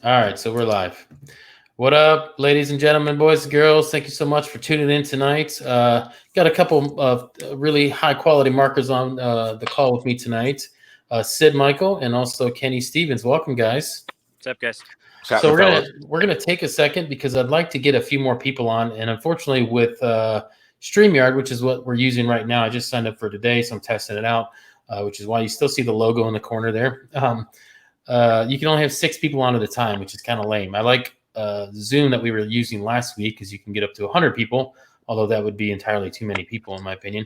All right, so we're live. What up, ladies and gentlemen, boys and girls? Thank you so much for tuning in tonight. Got a couple of really high quality markers on the call with me tonight. Sid Michael and also Kenny Stevens. Welcome, guys. What's up, guys? So we're gonna take a second because I'd like to get a few more people on, and unfortunately with StreamYard, which is what we're using right now, I just signed up for today, so I'm testing it out, which is why you still see the logo in the corner there. You can only have 6 people on at a time, which is kind of lame. I like Zoom that we were using last week because you can get up to 100 people, although that would be entirely too many people in my opinion,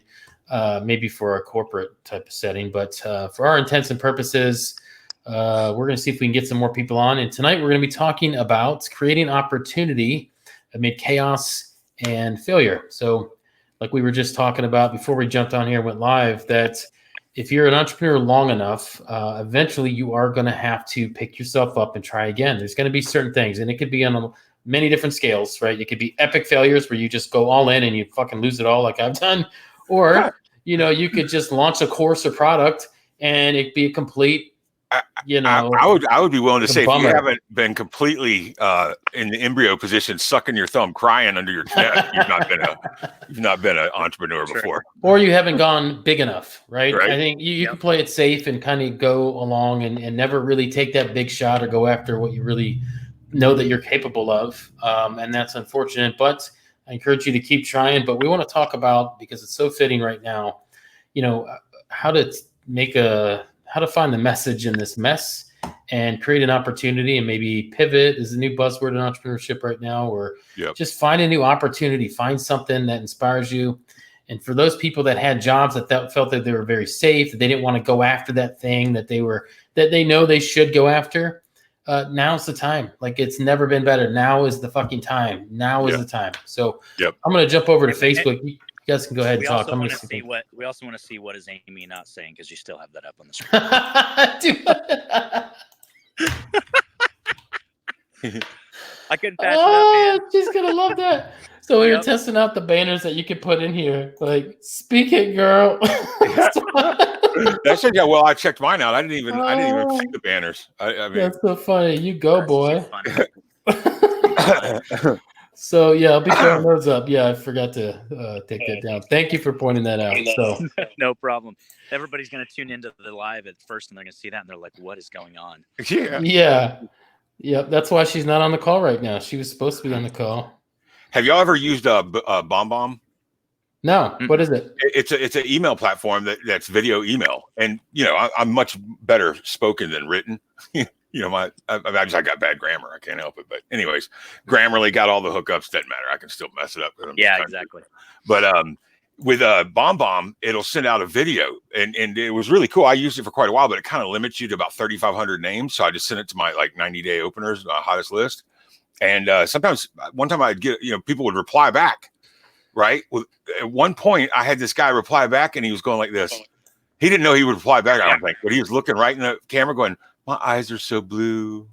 maybe for a corporate type of setting. But for our intents and purposes, we're going to see if we can get some more people on. And tonight we're going to be talking about creating opportunity amid chaos and failure. So like we were just talking about before we jumped on here and went live, that if you're an entrepreneur long enough, eventually you are going to have to pick yourself up and try again. There's going to be certain things, and it could be on many different scales, right? It could be epic failures where you just go all in and you fucking lose it all like I've done. Or, you could just launch a course or product and it be a complete, I would be willing to say bummer. If you haven't been completely in the embryo position, sucking your thumb, crying under your neck, you've not been an entrepreneur before, or you haven't gone big enough, right? Right. I think you can play it safe and kind of go along and never really take that big shot or go after what you really know that you're capable of, and that's unfortunate. But I encourage you to keep trying. But we want to talk about, because it's so fitting right now, how to find the message in this mess and create an opportunity, and maybe pivot is the new buzzword in entrepreneurship right now, or just find a new opportunity, find something that inspires you. And for those people that had jobs that felt that they were very safe, that they didn't want to go after that thing that they know they should go after, now's the time. Like, it's never been better. Now is the fucking time. Now is the time. So I'm going to jump over to Facebook. You guys can go ahead and talk. We also want to see what is Amy not saying, because you still have that up on the screen. I couldn't pass it up, man. She's gonna love that. So we were testing out the banners that you could put in here, like "Speak it, girl." That's it. Yeah, well, I checked mine out. I didn't even see the banners. I mean, that's so funny. You go, boy. So I'll be throwing those up. Yeah, I forgot to take that down. Thank you for pointing that out. So no problem. Everybody's gonna tune into the live at first, and they're gonna see that, and they're like, "What is going on?" Yeah. That's why she's not on the call right now. She was supposed to be on the call. Have y'all ever used BombBomb? No. What is it? It's an email platform that's video email, and I'm much better spoken than written. I got bad grammar. I can't help it. But anyways, Grammarly got all the hookups. Doesn't matter. I can still mess it up. Yeah, exactly. But with BombBomb, it'll send out a video, and it was really cool. I used it for quite a while, but it kind of limits you to about 3,500 names. So I just sent it to my 90-day openers, hottest list. And sometimes, one time I'd get, people would reply back. Right. At one point, I had this guy reply back, and he was going like this. He didn't know he would reply back, I don't think, but he was looking right in the camera, going, "My eyes are so blue.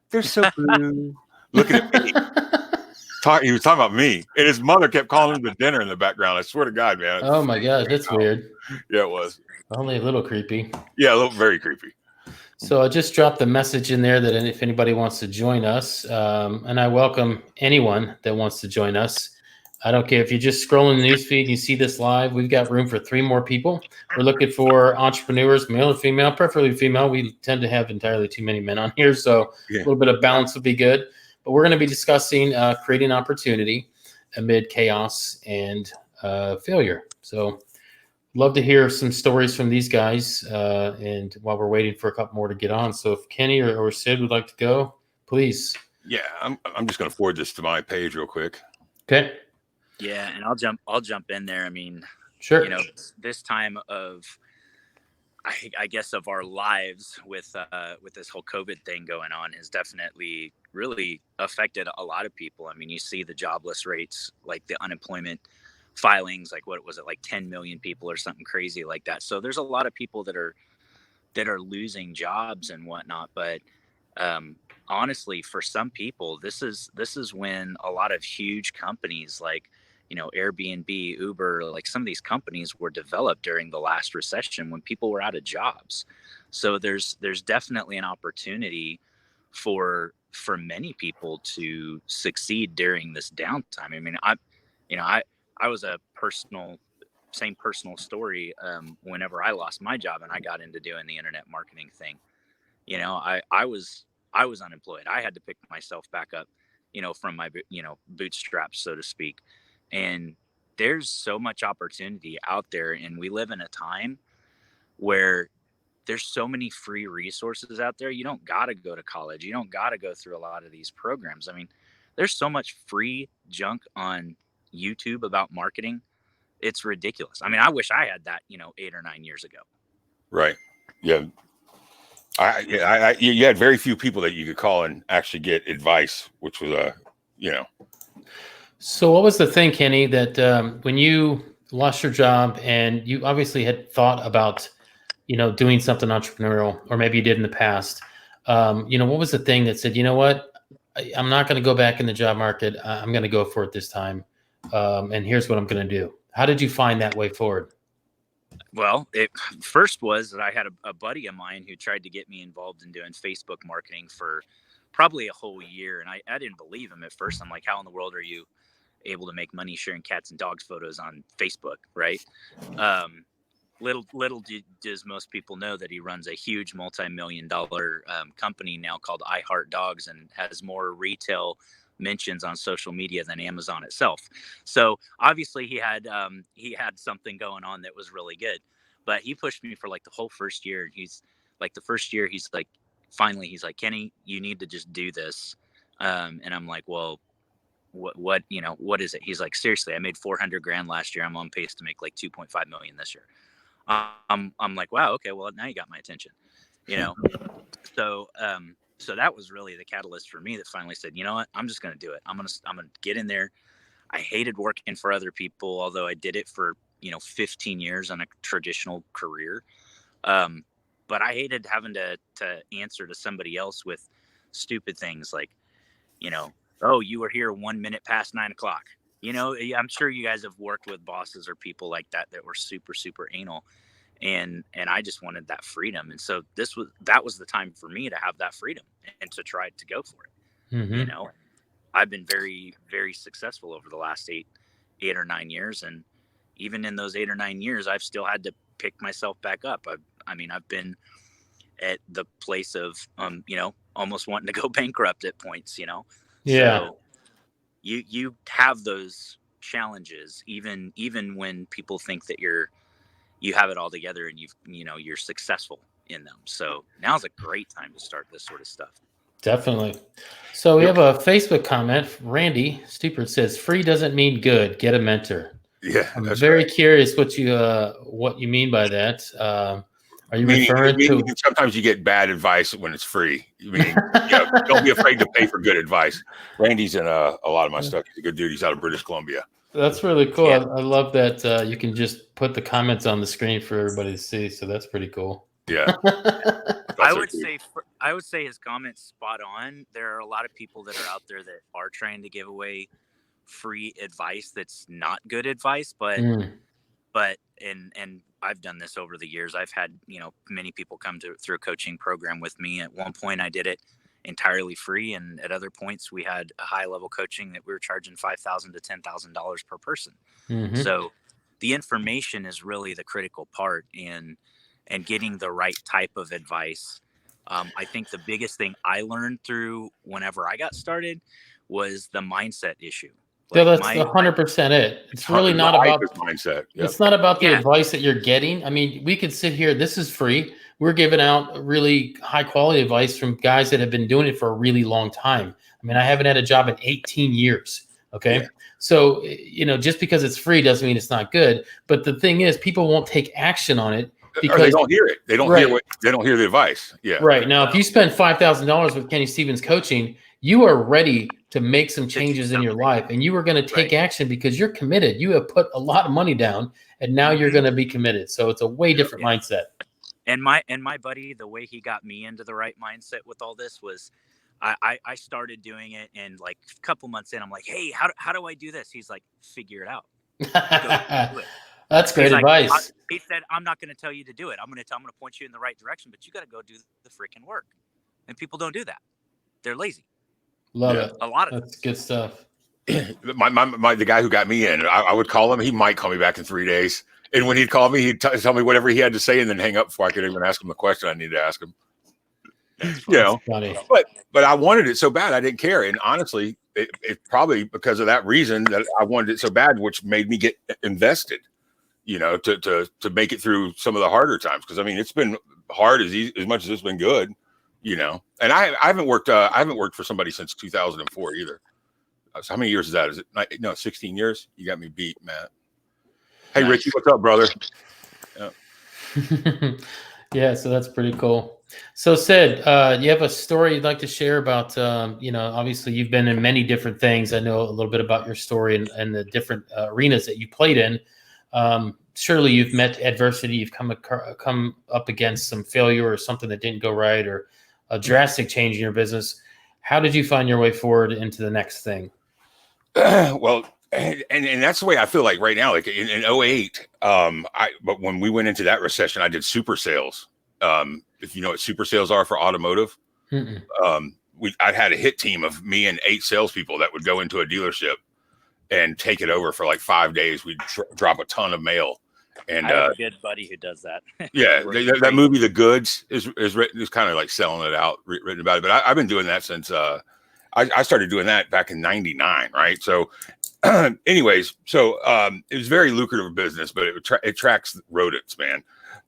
They're so blue." Looking at me. He was talking about me, and his mother kept calling him to dinner in the background. I swear to God, man. Oh my gosh, that's weird. Yeah, it was. Only a little creepy. Yeah, very creepy. So I just dropped a message in there that if anybody wants to join us, and I welcome anyone that wants to join us. I don't care if you're just scrolling the newsfeed and you see this live. We've got room for 3 more people. We're looking for entrepreneurs, male and female, preferably female. We tend to have entirely too many men on here, so a little bit of balance would be good. But we're going to be discussing creating opportunity amid chaos and failure. So love to hear some stories from these guys. And while we're waiting for a couple more to get on. So if Kenny or Sid would like to go, please. Yeah, I'm just going to forward this to my page real quick. Okay. Yeah, and I'll jump in there. I mean, sure. This time of, I guess, of our lives with this whole COVID thing going on has definitely really affected a lot of people. I mean, you see the jobless rates, like the unemployment filings, like what was it, like 10 million people or something crazy like that. So there's a lot of people that are losing jobs and whatnot. But honestly, for some people, this is when a lot of huge companies like, Airbnb, Uber, like some of these companies were developed during the last recession when people were out of jobs. So there's definitely an opportunity for for many people to succeed during this downtime. I mean, I was a same personal story. Whenever I lost my job and I got into doing the internet marketing thing, I was unemployed. I had to pick myself back up, from my, bootstraps, so to speak. And there's so much opportunity out there. And we live in a time where there's so many free resources out there. You don't got to go to college. You don't got to go through a lot of these programs. I mean, there's so much free junk on YouTube about marketing. It's ridiculous. I mean, I wish I had that, 8 or 9 years ago. Right. Yeah. You had very few people that you could call and actually get advice, which was So what was the thing, Kenny, that when you lost your job and you obviously had thought about, doing something entrepreneurial, or maybe you did in the past, what was the thing that said, you know what, I'm not going to go back in the job market. I'm going to go for it this time. And here's what I'm going to do. How did you find that way forward? Well, it first was that I had a buddy of mine who tried to get me involved in doing Facebook marketing for probably a whole year. And I didn't believe him at first. I'm like, how in the world are you able to make money sharing cats and dogs photos on Facebook? Right. Little does most people know that he runs a huge multi-million-dollar company now called I Heart Dogs, and has more retail mentions on social media than Amazon itself. So obviously he had something going on that was really good, but he pushed me for like the whole first year. He's like, finally he's like, Kenny, you need to just do this. And I'm like, well, what is it? He's like, seriously, I made $400,000 last year. I'm on pace to make like 2.5 million this year. I'm like, wow, okay, well, now you got my attention, So that was really the catalyst for me that finally said, you know what, I'm just going to do it. I'm going to get in there. I hated working for other people, although I did it for, 15 years on a traditional career. But I hated having to answer to somebody else with stupid things like, oh, you were here 1 minute past 9 o'clock. I'm sure you guys have worked with bosses or people like that were super, super anal. And I just wanted that freedom. And so that was the time for me to have that freedom and to try to go for it. Mm-hmm. I've been very, very successful over the last 8 or 9 years. And even in those 8 or 9 years, I've still had to pick myself back up. I've been at the place of, almost wanting to go bankrupt at points, Yeah. So you have those challenges, even when people think that you have it all together and you're successful in them. So now's a great time to start this sort of stuff. Definitely. So we have a Facebook comment. Randy Stupert says, free doesn't mean good. Get a mentor. Yeah. I'm very curious what you mean by that. Are you referring to sometimes you get bad advice when it's free? Don't be afraid to pay for good advice. Randy's in a lot of my stuff. He's a good dude. He's out of British Columbia. That's really cool. Yeah. I love that you can just put the comments on the screen for everybody to see. So that's pretty cool. Yeah. I would say his comment's spot on. There are a lot of people that are out there that are trying to give away free advice that's not good advice, but I've done this over the years. I've had, many people come through a coaching program with me. At one point I did it entirely free, and at other points we had a high level coaching that we were charging $5,000 to $10,000 per person. Mm-hmm. So the information is really the critical part in getting the right type of advice. I think the biggest thing I learned through whenever I got started was the mindset issue. Yeah, that's 100% it. It's really not about mindset. Yep. It's not about the advice that you're getting. I mean, we could sit here. This is free. We're giving out really high quality advice from guys that have been doing it for a really long time. I mean, I haven't had a job in 18 years. Okay. Yeah. So, just because it's free doesn't mean it's not good. But the thing is, people won't take action on it because they don't hear it. They don't hear the advice. Yeah. Right. Now, if you spend $5,000 with Kenny Stevens coaching, you are ready to make some changes in your life, and you are going to take action because you're committed. You have put a lot of money down, and now you're going to be committed. So it's a way different mindset. And my buddy, the way he got me into the right mindset with all this was I started doing it, and like a couple months in, I'm like, hey, how do I do this? He's like, figure it out. Go do it. That's great advice. He said, I'm not going to tell you to do it. I'm going to point you in the right direction, but you got to go do the freaking work. And people don't do that. They're lazy. Love Yeah. it. A lot of That's good stuff. The guy who got me in, I would call him. He might call me back in 3 days. And when he'd call me, he'd tell me whatever he had to say and then hang up before I could even ask him the question I needed to ask him. You know, Funny. but I wanted it so bad I didn't care. And honestly, it probably because of that reason that I wanted it so bad, which made me get invested, you know, to make it through some of the harder times. Because I mean, it's been hard as much as it's been good, you know. And I haven't worked for somebody since 2004 either. So how many years is that? Is it no 16 years? You got me beat, Matt. Hey, Nice. Richie, what's up, brother? Yeah. Yeah, so that's pretty cool. So Sid, you have a story you'd like to share about, you know, obviously you've been in many different things. I know a little bit about your story and the different arenas that you played in. Surely you've met adversity. You've come up against some failure or something that didn't go right or a drastic change in your business. How did you find your way forward into the next thing? Well, and that's the way I feel like right now, like in 08, but when we went into that recession, I did super sales. If you know what super sales are for automotive, I had a hit team of me and 8 salespeople that would go into a dealership and take it over for like 5 days. We'd drop a ton of mail. And I have a good buddy who does that. Yeah, that movie, The Goods, is written, is kind of like selling it out, written about it. But I've been doing that since I started doing that back in '99, right? So, anyways, so it was very lucrative business, but it tracks rodents, man.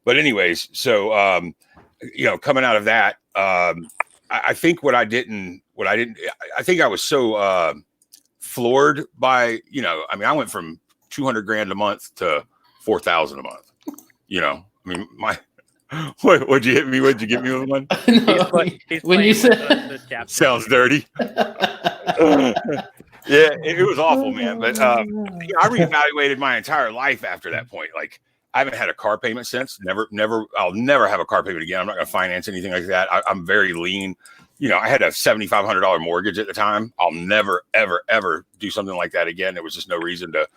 But anyways, so you know, coming out of that, I think I think I was so floored by, you know, I mean, I went from 200 grand a month to 4,000 a month. You know, I mean, what'd you hit me? What'd you give me with one? No, when you said the sounds dirty. Yeah, it was awful, man. But you know, I reevaluated my entire life after that point. Like, I haven't had a car payment since. I'll never have a car payment again. I'm not going to finance anything like that. I'm very lean. You know, I had a $7,500 mortgage at the time. I'll never, ever, ever do something like that again. There was just no reason to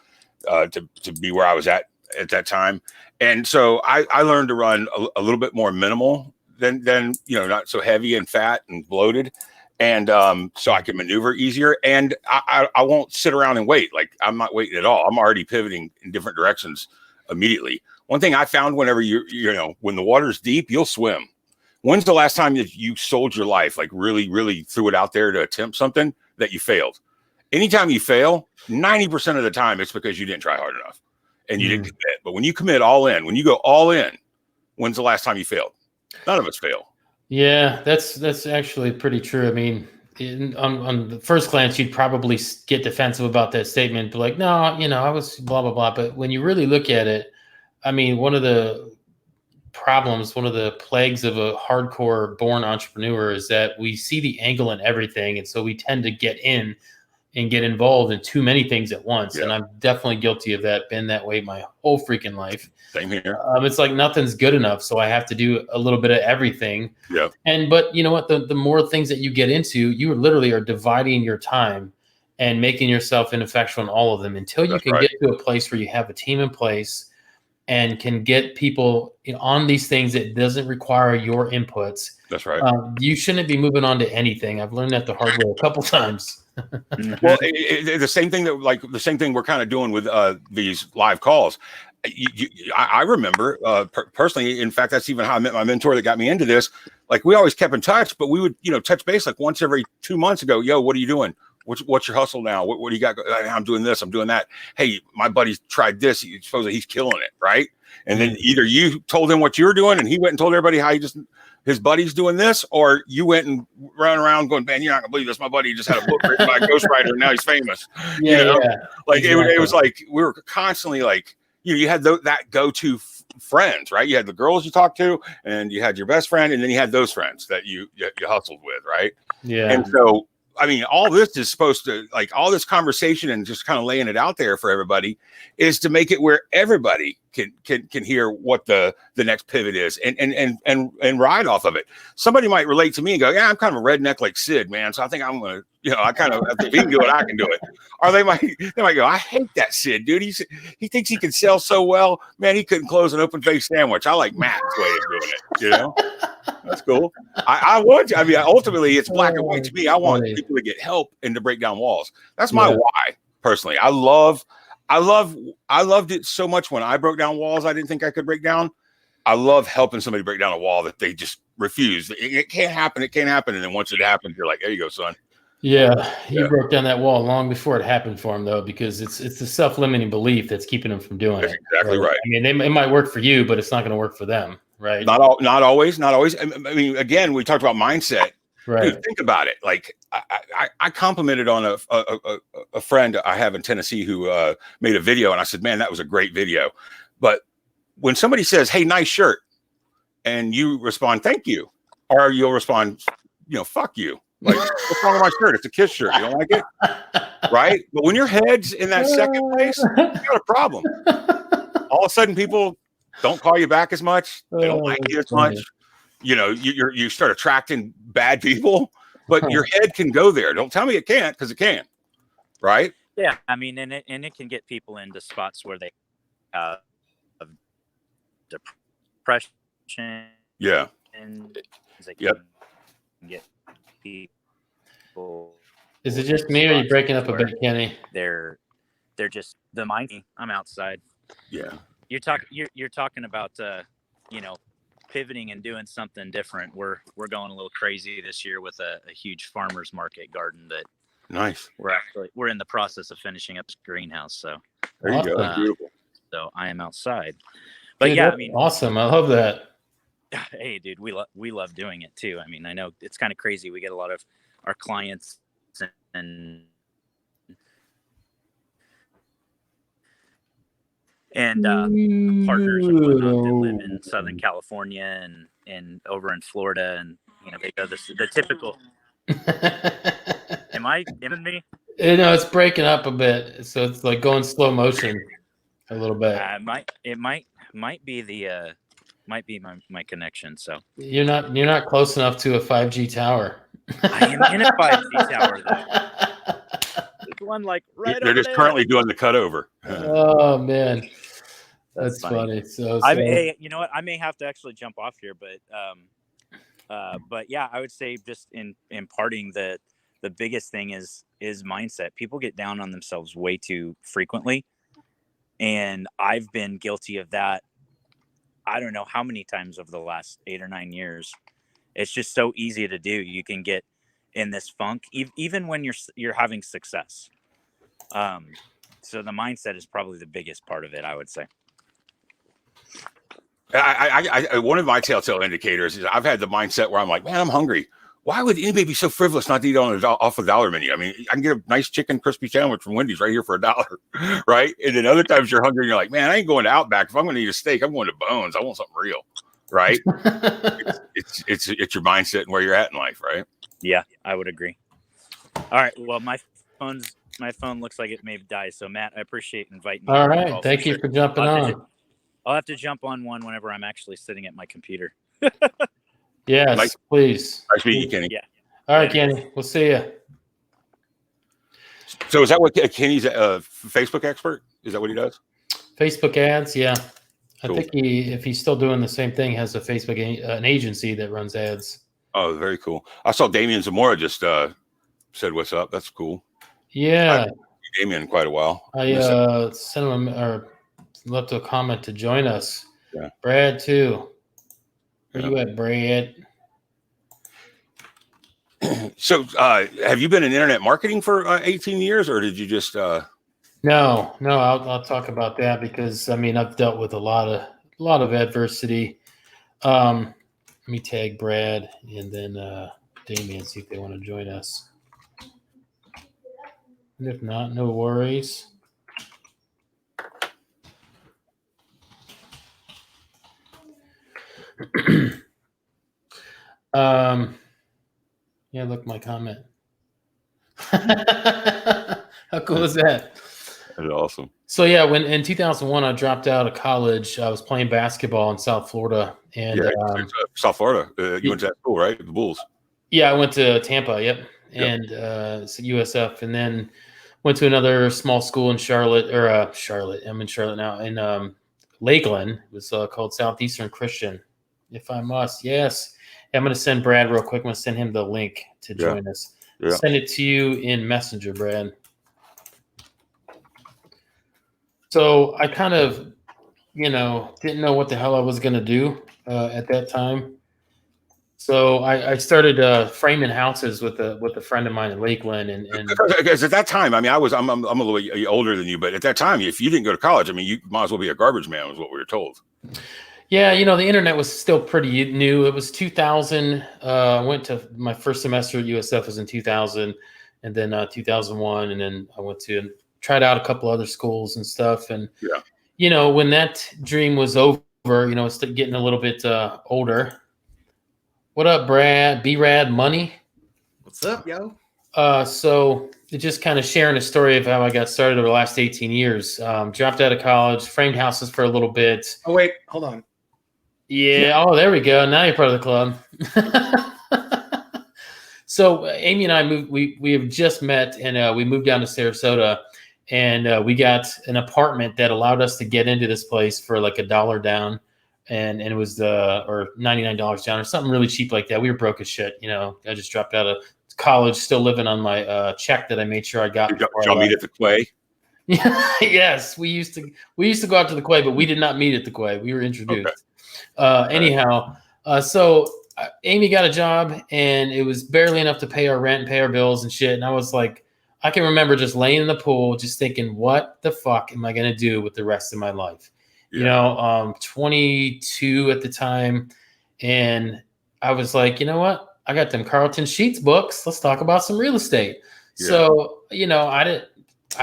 be where I was at that time. And so I learned to run a little bit more minimal than, you know, not so heavy and fat and bloated. And so I can maneuver easier. And I won't sit around and wait. Like, I'm not waiting at all. I'm already pivoting in different directions immediately. One thing I found, whenever you know, when the water's deep, you'll swim. When's the last time that you sold your life, like really, really threw it out there to attempt something that you failed? Anytime you fail, 90% of the time, it's because you didn't try hard enough and you didn't commit. But when you commit all in, when you go all in, when's the last time you failed? None of us fail. Yeah, that's actually pretty true. I mean, on the first glance, you'd probably get defensive about that statement, but like, no, you know, I was blah, blah, blah. But when you really look at it, I mean, one of the problems, one of the plagues of a hardcore born entrepreneur is that we see the angle in everything. And so we tend to get in and get involved in too many things at once. Yeah. And I'm definitely guilty of that, been that way my whole freaking life. Same here. It's like nothing's good enough. So I have to do a little bit of everything. Yeah. But you know what, the more things that you get into, you literally are dividing your time and making yourself ineffectual in all of them until you can get to a place where you have a team in place and can get people on these things that doesn't require your inputs. That's right. You shouldn't be moving on to anything. I've learned that the hard way a couple times. Well, the same thing we're kind of doing with these live calls. I remember personally, in fact, that's even how I met my mentor that got me into this. Like, we always kept in touch, but we would, you know, touch base like once every 2 months ago. Yo, what are you doing? What's your hustle now? What do you got? I'm doing this. I'm doing that. Hey, my buddy's tried this. Supposedly he's killing it, right? And then either you told him what you were doing, and he went and told everybody how his buddy's doing this, or you went and ran around going, man, you're not gonna believe this. My buddy just had a book written by a ghostwriter, and now he's famous. Yeah, you know? Yeah. Like exactly. It was like we were constantly like, you know, you had that go-to friends, right? You had the girls you talked to, and you had your best friend, and then you had those friends that you hustled with, right? Yeah. And so, I mean, all this is supposed to, like, all this conversation and just kind of laying it out there for everybody is to make it where everybody can hear what the next pivot is and ride off of it. Somebody might relate to me and go, yeah, I'm kind of a redneck like Sid, man. So I think I'm gonna, I kind of, if he can do it, I can do it. Or they might go, I hate that Sid, dude. He thinks he can sell so well, man. He couldn't close an open face sandwich. I like Matt's way of doing it. That's cool. Ultimately, it's black and white to me. I want people to get help and to break down walls. That's my why, personally. I loved it so much when I broke down walls I didn't think I could break down. I love helping somebody break down a wall that they just refuse. It can't happen. It can't happen. And then once it happens, you're like, there you go, son. Yeah, he broke down that wall long before it happened for him, though, because it's the self-limiting belief that's keeping him from doing it. Exactly right. I mean, it might work for you, but it's not going to work for them, right? Not always. I mean, again, we talked about mindset. Right. Dude, think about it. Like I complimented on a friend I have in Tennessee who made a video, and I said, man, that was a great video. But when somebody says, hey, nice shirt, and you respond, thank you, or you'll respond, fuck you. Like, what's wrong with my shirt? It's a Kiss shirt. You don't like it? Right? But when your head's in that second place, you got a problem. All of a sudden, people don't call you back as much. They don't like you as much. You start attracting bad people, but your head can go there. Don't tell me it can't, because it can. Right? Yeah. I mean, and it can get people into spots where they have depression. Yeah. And they can get people. Is it just me, or are you breaking up a bit, Kenny? They're just the mind. I'm outside. Yeah. You're talking about pivoting and doing something different. We're going a little crazy this year with a huge farmer's market garden that nice. We're in the process of finishing up this greenhouse. So there you go. Beautiful. So I am outside. But dude, yeah, I mean, awesome. I love that. Hey, dude, we love doing it too. I mean, I know it's kind of crazy. We get a lot of our clients and partners and whatnot that live in Southern California and over in Florida, and they go the typical. Am I in me? It's breaking up a bit, so it's like going slow motion a little bit. It might be my connection. So you're not close enough to a 5G tower. I am in a 5G tower though. There's one like right. They're just currently doing the cutover. Oh man. That's funny. So hey, you know what? I may have to actually jump off here, but yeah, I would say just in imparting the biggest thing is mindset. People get down on themselves way too frequently, and I've been guilty of that. I don't know how many times over the last 8 or 9 years. It's just so easy to do. You can get in this funk, even when you're having success. So the mindset is probably the biggest part of it, I would say. I one of my telltale indicators is I've had the mindset where I'm like, man, I'm hungry. Why would anybody be so frivolous not to eat off a $1 menu? I mean, I can get a nice chicken crispy sandwich from Wendy's right here for $1, right? And then other times you're hungry and you're like, man, I ain't going to Outback. If I'm going to eat a steak, I'm going to Bones. I want something real, right? it's your mindset and where you're at in life, right? Yeah, I would agree. All right. Well, my phone looks like it may die. So Matt, I appreciate inviting me. All right. Thank you for jumping on. I'll have to jump on one whenever I'm actually sitting at my computer. Yes, please. Nice meeting you, Kenny. Yeah. All right, Kenny. We'll see you. So is that what Kenny's a Facebook expert? Is that what he does? Facebook ads, yeah. Cool. I think if he's still doing the same thing, has a Facebook an agency that runs ads. Oh, very cool. I saw Damian Zamora just said what's up. That's cool. Yeah. I've seen Damian in quite a while. I sent him or left a comment to join us. Yeah. Brad too. Where you at, Brad? So have you been in internet marketing for 18 years, or did you just No, I'll talk about that because I mean I've dealt with a lot of adversity. Let me tag Brad and then Damien, see if they want to join us. And if not, no worries. Yeah, look, my comment. How cool is that? That's awesome. So yeah, when in 2001 I dropped out of college, I was playing basketball in South Florida, and it's South Florida. You went to that school, right? The Bulls. yeah, I went to Tampa. Yep, Yep. and it's USF, and then went to another small school in Charlotte, or Charlotte. I'm in Charlotte now, in Lakeland. It was called Southeastern Christian. If I must, yes. I'm going to send Brad real quick. I'm going to send him the link to join us. Yeah. Send it to you in Messenger, Brad. So I kind of, didn't know what the hell I was going to do at that time. So I started framing houses with a friend of mine in Lakeland, and because at that time, I mean, I'm a little bit older than you, but at that time, if you didn't go to college, I mean, you might as well be a garbage man, was what we were told. yeah, the internet was still pretty new. It was 2000. I went to my first semester at USF was in 2000, and then 2001, and then I went to and tried out a couple other schools and stuff. And when that dream was over, it's getting a little bit older. What up, Brad? B-Rad Money? What's up, yo? So just kind of sharing a story of how I got started over the last 18 years. Dropped out of college, framed houses for a little bit. Oh, wait, hold on. Yeah. Oh, there we go. Now you're part of the club. So Amy and I moved. We have just met, and we moved down to Sarasota, and we got an apartment that allowed us to get into this place for like $1 down, and it was or $99 down or something really cheap like that. We were broke as shit. I just dropped out of college, still living on my check that I made sure I got. Did y'all meet at the Quay? Yes, we used to go out to the Quay, but we did not meet at the Quay. We were introduced. Anyhow, so Amy got a job, and it was barely enough to pay our rent and pay our bills and shit. And I was like, I can remember just laying in the pool, just thinking, what the fuck am I going to do with the rest of my life? 22 at the time. And I was like, you know what? I got them Carlton Sheets books. Let's talk about some real estate. Yeah. So, I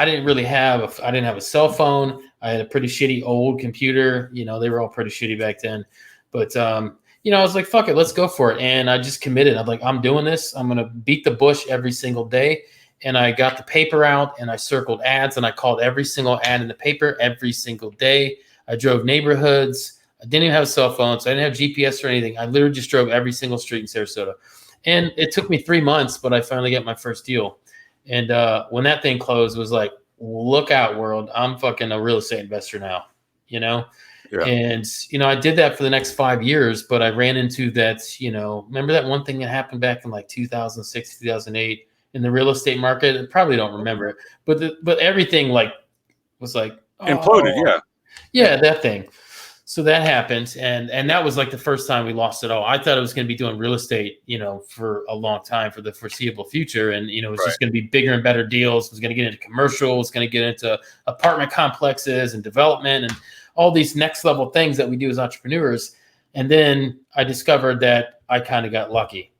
didn't have a cell phone. I had a pretty shitty old computer. They were all pretty shitty back then. But, I was like, fuck it, let's go for it. And I just committed. I'm like, I'm doing this. I'm going to beat the bush every single day. And I got the paper out, and I circled ads, and I called every single ad in the paper every single day. I drove neighborhoods. I didn't even have a cell phone, so I didn't have GPS or anything. I literally just drove every single street in Sarasota. And it took me 3 months, but I finally got my first deal. And when that thing closed, it was like, look out, world. I'm fucking a real estate investor now, Yeah. And, I did that for the next 5 years, but I ran into that, remember that one thing that happened back in like 2006, 2008 in the real estate market? I probably don't remember it, but everything was like imploded. Yeah, that thing. So that happened, and that was like the first time we lost it all. I thought it was going to be doing real estate, for a long time, for the foreseeable future, and it was just going to be bigger and better deals. It was going to get into commercial. It was going to get into apartment complexes and development and all these next level things that we do as entrepreneurs. And then I discovered that I kind of got lucky.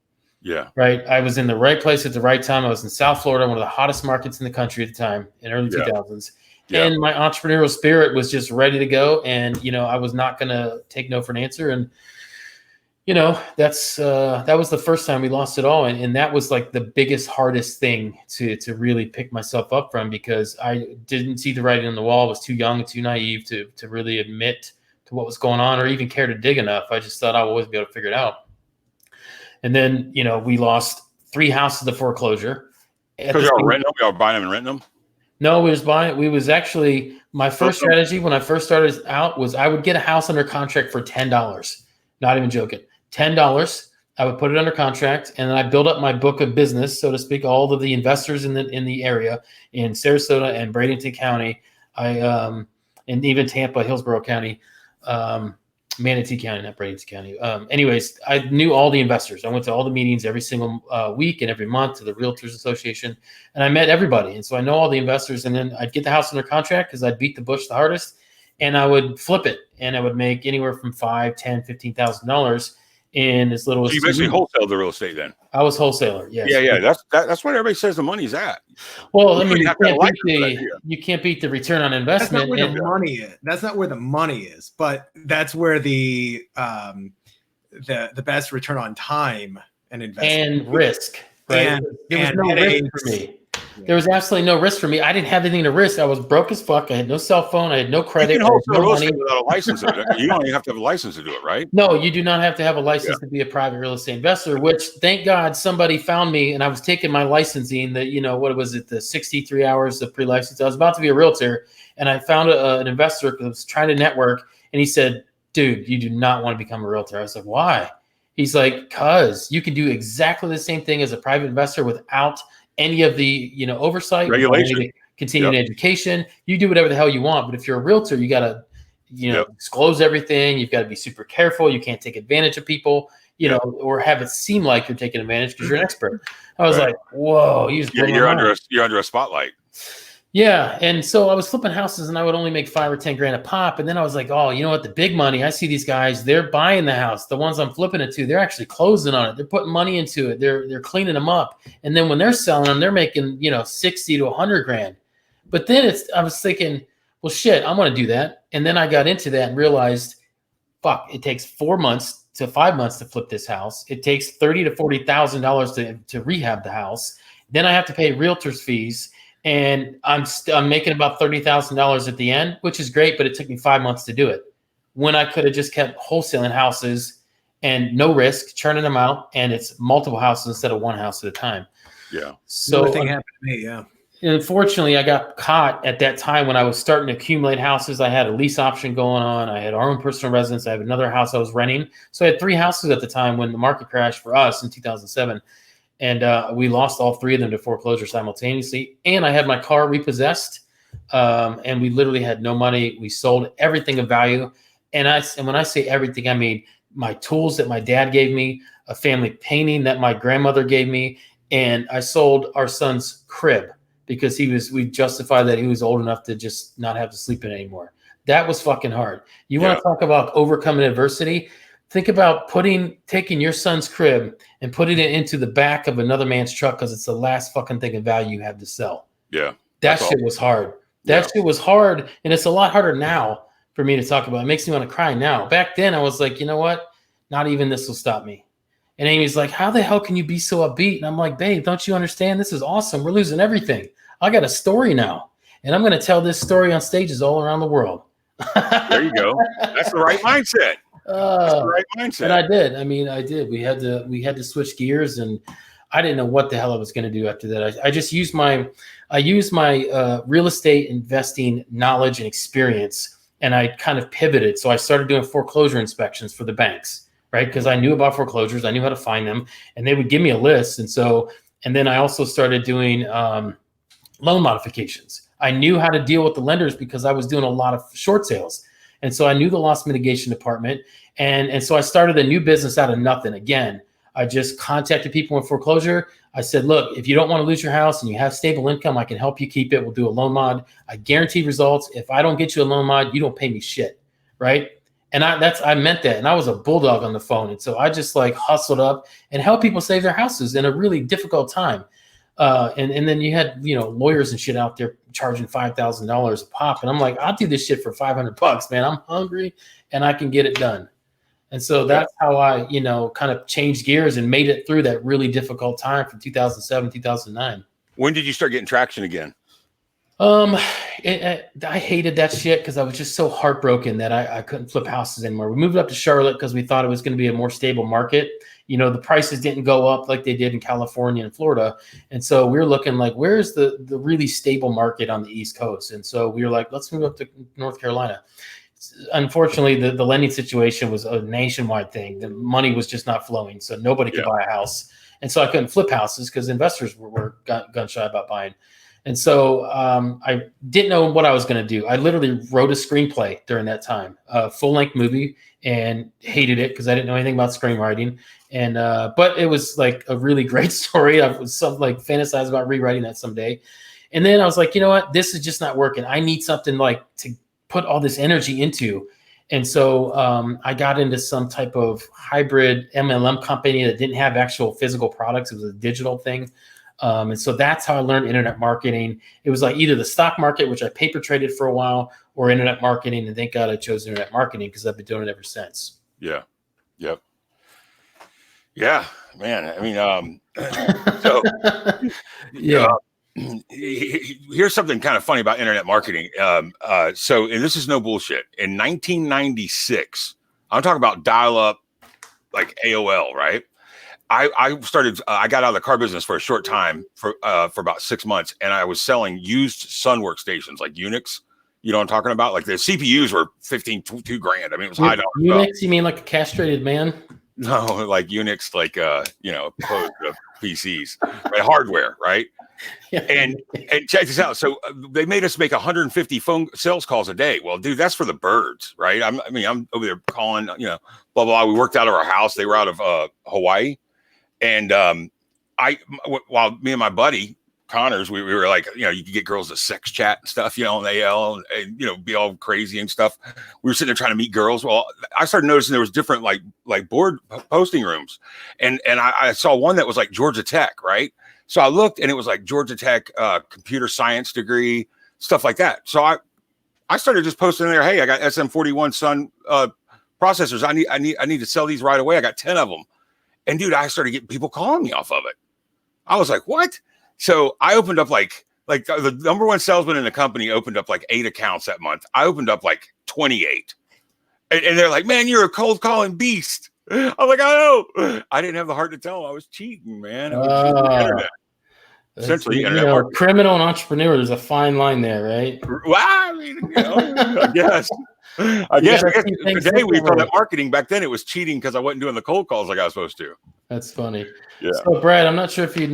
Yeah. Right. I was in the right place at the right time. I was in South Florida, one of the hottest markets in the country at the time, in early 2000s. Yeah. And my entrepreneurial spirit was just ready to go. And, I was not going to take no for an answer. And, that was the first time we lost it all. And that was like the biggest, hardest thing to really pick myself up from, because I didn't see the writing on the wall. I was too young, too naive to really admit to what was going on or even care to dig enough. I just thought I would always be able to figure it out. And then, we lost 3 houses to foreclosure. Because y'all renting them? Y'all buying them and renting them? No, we was buying. We was actually, my first strategy when I first started out was I would get a house under contract for $10. Not even joking. $10. I would put it under contract, and then I build up my book of business, so to speak, all of the investors in the area in Sarasota and Bradenton County, and even Tampa, Hillsborough County, Manatee County, not Bradenton County. Anyways, I knew all the investors. I went to all the meetings every single week and every month to the Realtors Association, and I met everybody. And so I know all the investors, and then I'd get the house under contract because I'd beat the bush the hardest, and I would flip it, and I would make anywhere from $5,000, $10,000, $15,000 in as little as. So you basically wholesale the real estate then? I was wholesaler, yes. Yeah. That's what everybody says the money's at. Well, I mean, you can't beat the return on investment. That's not where the money is. That's not where the money is, but that's where the best return on time and investment and risk. Right? There was no risk for me. There was absolutely no risk for me. I didn't have anything to risk. I was broke as fuck. I had no cell phone. I had no credit. You can I had wholesale no real money. estate without a license. You don't even have to have a license to do it, right? No, you do not have to have a license to be a private real estate investor, which thank God somebody found me, and I was taking my licensing, what was it, the 63 hours of pre-license. I was about to be a realtor, and I found an investor who was trying to network, and he said, dude, you do not want to become a realtor. I was like, why? He's like, cause you can do exactly the same thing as a private investor without any of the, oversight, Regulation, continuing education. You do whatever the hell you want. But if you're a realtor, you got to, disclose everything. You've got to be super careful. You can't take advantage of people, or have it seem like you're taking advantage because you're an expert. I was like, whoa, you're under a spotlight. Yeah. And so I was flipping houses and I would only make $5 or $10 grand a pop. And then I was like, oh, you know what? The big money, I see these guys, they're buying the house. The ones I'm flipping it to, they're actually closing on it. They're putting money into it. They're cleaning them up. And then when they're selling them, they're making, 60 to 100 grand. But then I was thinking, well, shit, I'm going to do that. And then I got into that and realized, fuck, it takes 4 months to 5 months to flip this house. It takes $30,000 to $40,000 to rehab the house. Then I have to pay realtor's fees. And I'm making about $30,000 at the end, which is great, but it took me 5 months to do it. When I could have just kept wholesaling houses and no risk, churning them out, and it's multiple houses instead of one house at a time. Yeah. So thing happened to me. Yeah. Unfortunately, I got caught at that time when I was starting to accumulate houses. I had a lease option going on. I had our own personal residence. I have another house I was renting. So I had 3 houses at the time when the market crashed for us in 2007. And we lost all 3 of them to foreclosure simultaneously. And I had my car repossessed, and we literally had no money. We sold everything of value. And when I say everything, I mean my tools that my dad gave me, a family painting that my grandmother gave me, and I sold our son's crib because we justified that he was old enough to just not have to sleep in it anymore. That was fucking hard. You want to talk about overcoming adversity? Think about taking your son's crib and putting it into the back of another man's truck because it's the last fucking thing of value you have to sell. Yeah. That shit was hard. That shit was hard. And it's a lot harder now for me to talk about. It makes me want to cry now. Back then I was like, you know what? Not even this will stop me. And Amy's like, how the hell can you be so upbeat? And I'm like, babe, don't you understand? This is awesome. We're losing everything. I got a story now. And I'm going to tell this story on stages all around the world. There you go. That's the right mindset. That's the right mindset. And I did. I did. We had to switch gears, and I didn't know what the hell I was going to do after that. I just used my real estate investing knowledge and experience, and I kind of pivoted. So I started doing foreclosure inspections for the banks, right? Because I knew about foreclosures, I knew how to find them, and they would give me a list. And then I also started doing loan modifications. I knew how to deal with the lenders because I was doing a lot of short sales. And so I knew the loss mitigation department. And so I started a new business out of nothing. Again, I just contacted people in foreclosure. I said, look, if you don't want to lose your house and you have stable income, I can help you keep it. We'll do a loan mod. I guarantee results. If I don't get you a loan mod, you don't pay me shit. Right. And I meant that. And I was a bulldog on the phone. And so I just hustled up and helped people save their houses in a really difficult time. And then you had, lawyers and shit out there charging $5,000 a pop. And I'm like, I'll do this shit for $500, man. I'm hungry and I can get it done. And so that's how I, kind of changed gears and made it through that really difficult time from 2007, 2009. When did you start getting traction again? I hated that shit because I was just so heartbroken that I couldn't flip houses anymore. We moved up to Charlotte because we thought it was going to be a more stable market. The prices didn't go up like they did in California and Florida. And so we were looking like, where's the really stable market on the East Coast? And so we were like, let's move up to North Carolina. Unfortunately, the lending situation was a nationwide thing. The money was just not flowing. So nobody could buy a house. And so I couldn't flip houses because investors were gun shy about buying. And so I didn't know what I was going to do. I literally wrote a screenplay during that time, a full-length movie, and hated it because I didn't know anything about screenwriting. And but it was like a really great story. I was fantasized about rewriting that someday. And then I was like, you know what? This is just not working. I need something to put all this energy into. And so I got into some type of hybrid MLM company that didn't have actual physical products. It was a digital thing. And so that's how I learned internet marketing. It was like either the stock market, which I paper traded for a while, or internet marketing. And thank God I chose internet marketing because I've been doing it ever since. Yeah. Yep. Yeah, man. I mean, so yeah. here's something kind of funny about internet marketing. So, and this is no bullshit. In 1996, I'm talking about dial-up, like AOL, right? I started. I got out of the car business for a short time, for about 6 months, and I was selling used Sun workstations, like Unix. You know what I'm talking about? Like the CPUs were 2 grand. I mean, it was high dollar Unix? stuff. You mean like a castrated man? No, like Unix, like opposed to PCs, right? Hardware, right? Yeah. And check this out. So they made us make 150 phone sales calls a day. Well, dude, that's for the birds, right? I'm over there calling, blah blah. We worked out of our house. They were out of Hawaii, and while me and my buddy Connors, we were like, you could get girls to sex chat and stuff, on AL and be all crazy and stuff. We were sitting there trying to meet girls. Well, I started noticing there was different like board posting rooms, and I saw one that was like Georgia Tech, right? So I looked, and it was like Georgia Tech computer science degree, stuff like that. So I started just posting there, hey, I got SM41 Sun processors. I need to sell these right away. I got 10 of them, and dude, I started getting people calling me off of it. I was like, what? So I opened up like the number one salesman in the company opened up like 8 accounts that month. I opened up like 28, and they're like, man, you're a cold calling beast. I'm like, I know. I didn't have the heart to tell them I was cheating, man. I was cheating the internet. Essentially, internet criminal and entrepreneur. There's a fine line there, right? Well, I mean, I guess. I guess today we call it marketing. Back then, it was cheating because I wasn't doing the cold calls like I was supposed to. That's funny. Yeah. So, Brad, I'm not sure if you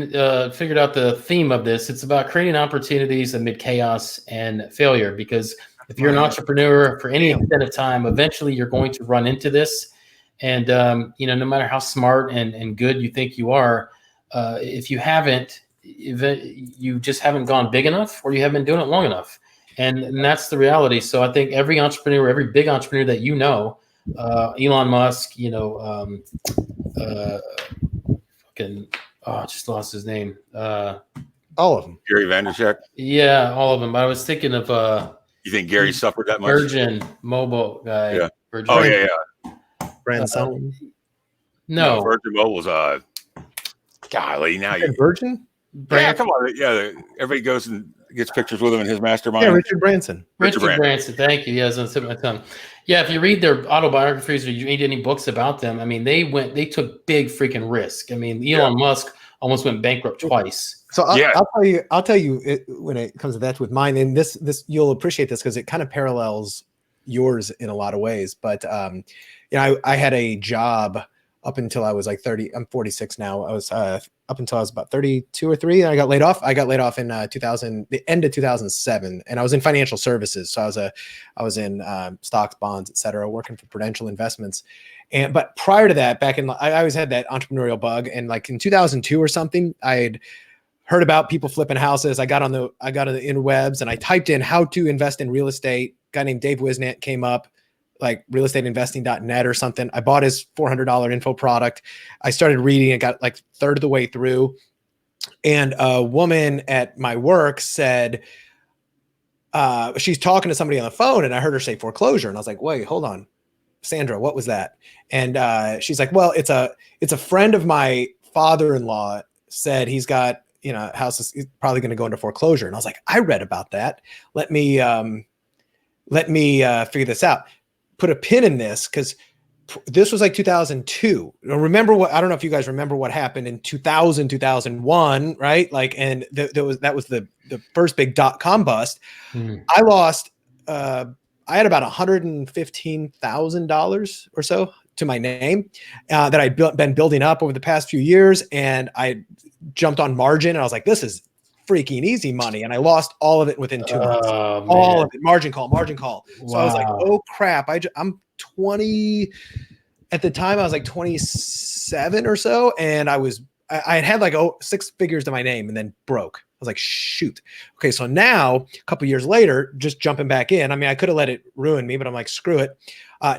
figured out the theme of this. It's about creating opportunities amid chaos and failure. Because if you're an entrepreneur for any extent of time, eventually you're going to run into this. And no matter how smart and good you think you are, if you haven't, you just haven't gone big enough, or you haven't been doing it long enough. And that's the reality. So I think every entrepreneur, every big entrepreneur that Elon Musk, I just lost his name. All of them. Gary Vaynerchuk. Yeah, all of them. I was thinking of you think Gary suffered that much? Virgin Mobile guy. Yeah. Virgin. Oh yeah. Branson. No, Virgin Mobile's golly, now you Virgin? Yeah, come on. Yeah, everybody goes and gets pictures with him in his mastermind. Yeah, Richard Branson. Richard Branson. Thank you. Yes, on the tip of my tongue. Yeah, if you read their autobiographies or you read any books about them, I mean, they took big freaking risk. I mean, Elon Musk almost went bankrupt twice. So I'll tell you when it comes to that with mine, and this you'll appreciate this because it kind of parallels yours in a lot of ways. But I had a job up until I was like 30. I'm 46 now. I was up until I was about 32 or 3, and I got laid off. I got laid off in the end of 2007, and I was in financial services. So I was in stocks, bonds, et cetera, working for Prudential Investments. But prior to that, I always had that entrepreneurial bug, and like in 2002 or something, I had heard about people flipping houses. I got on the interwebs and I typed in how to invest in real estate. A guy named Dave Wisnant came up, like realestateinvesting.net or something. I bought his $400 info product. I started reading it, got like third of the way through. And a woman at my work said, she's talking to somebody on the phone, and I heard her say foreclosure. And I was like, wait, hold on, Sandra, what was that? And she's like, well, it's a friend of my father-in-law said he's got, house is probably going to go into foreclosure. And I was like, I read about that. Let me figure this out. Put a pin in this because this was like 2002. I don't know if you guys remember what happened in 2000, 2001, right? Like, and that was the first big .com bust. I lost, I had about $115,000 or so to my name that I'd been building up over the past few years. And I jumped on margin, and I was like, this is freaking easy money. And I lost all of it within 2 months. All of it. Margin call. Wow. So I was like, oh crap. I'm 20 at the time. I was like 27 or so. And I had like 6 figures to my name and then broke. I was like, shoot. Okay. So now a couple years later, just jumping back in. I mean, I could have let it ruin me, but I'm like, screw it. I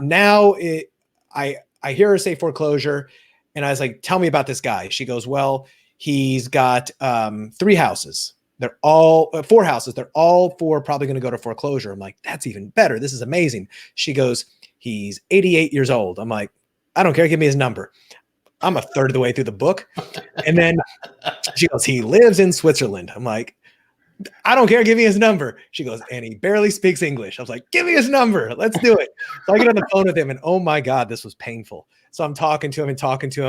hear her say foreclosure, and I was like, tell me about this guy. She goes, well, he's got 3 houses. They're all 4 houses. They're all 4 probably going to go to foreclosure. I'm like, that's even better. This is amazing. She goes, he's 88 years old. I'm like, I don't care. Give me his number. I'm a third of the way through the book. And then she goes, he lives in Switzerland. I'm like, I don't care. Give me his number. She goes, and he barely speaks English. I was like, give me his number. Let's do it. So I get on the phone with him and oh my God, this was painful. So I'm talking to him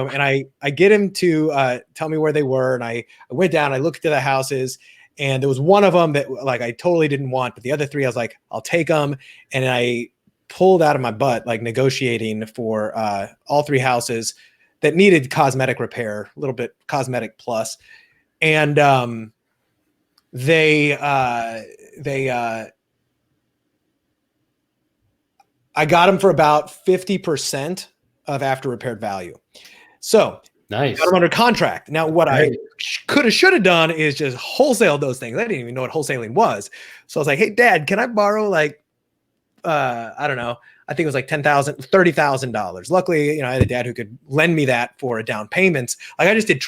and I get him to tell me where they were. And I went down, I looked at the houses and there was one of them that like I totally didn't want, but the other three I was like, I'll take them. And I pulled out of my butt, like negotiating for all three houses that needed cosmetic repair, a little bit cosmetic plus. And I got them for about 50% of after repaired value. So nice. Got them under contract. Now, what I should have done is just wholesale those things. I didn't even know what wholesaling was. So I was like, hey, Dad, can I borrow like, I don't know. I think it was like $10,000, $30,000. Luckily, I had a dad who could lend me that for a down payment. Like I just did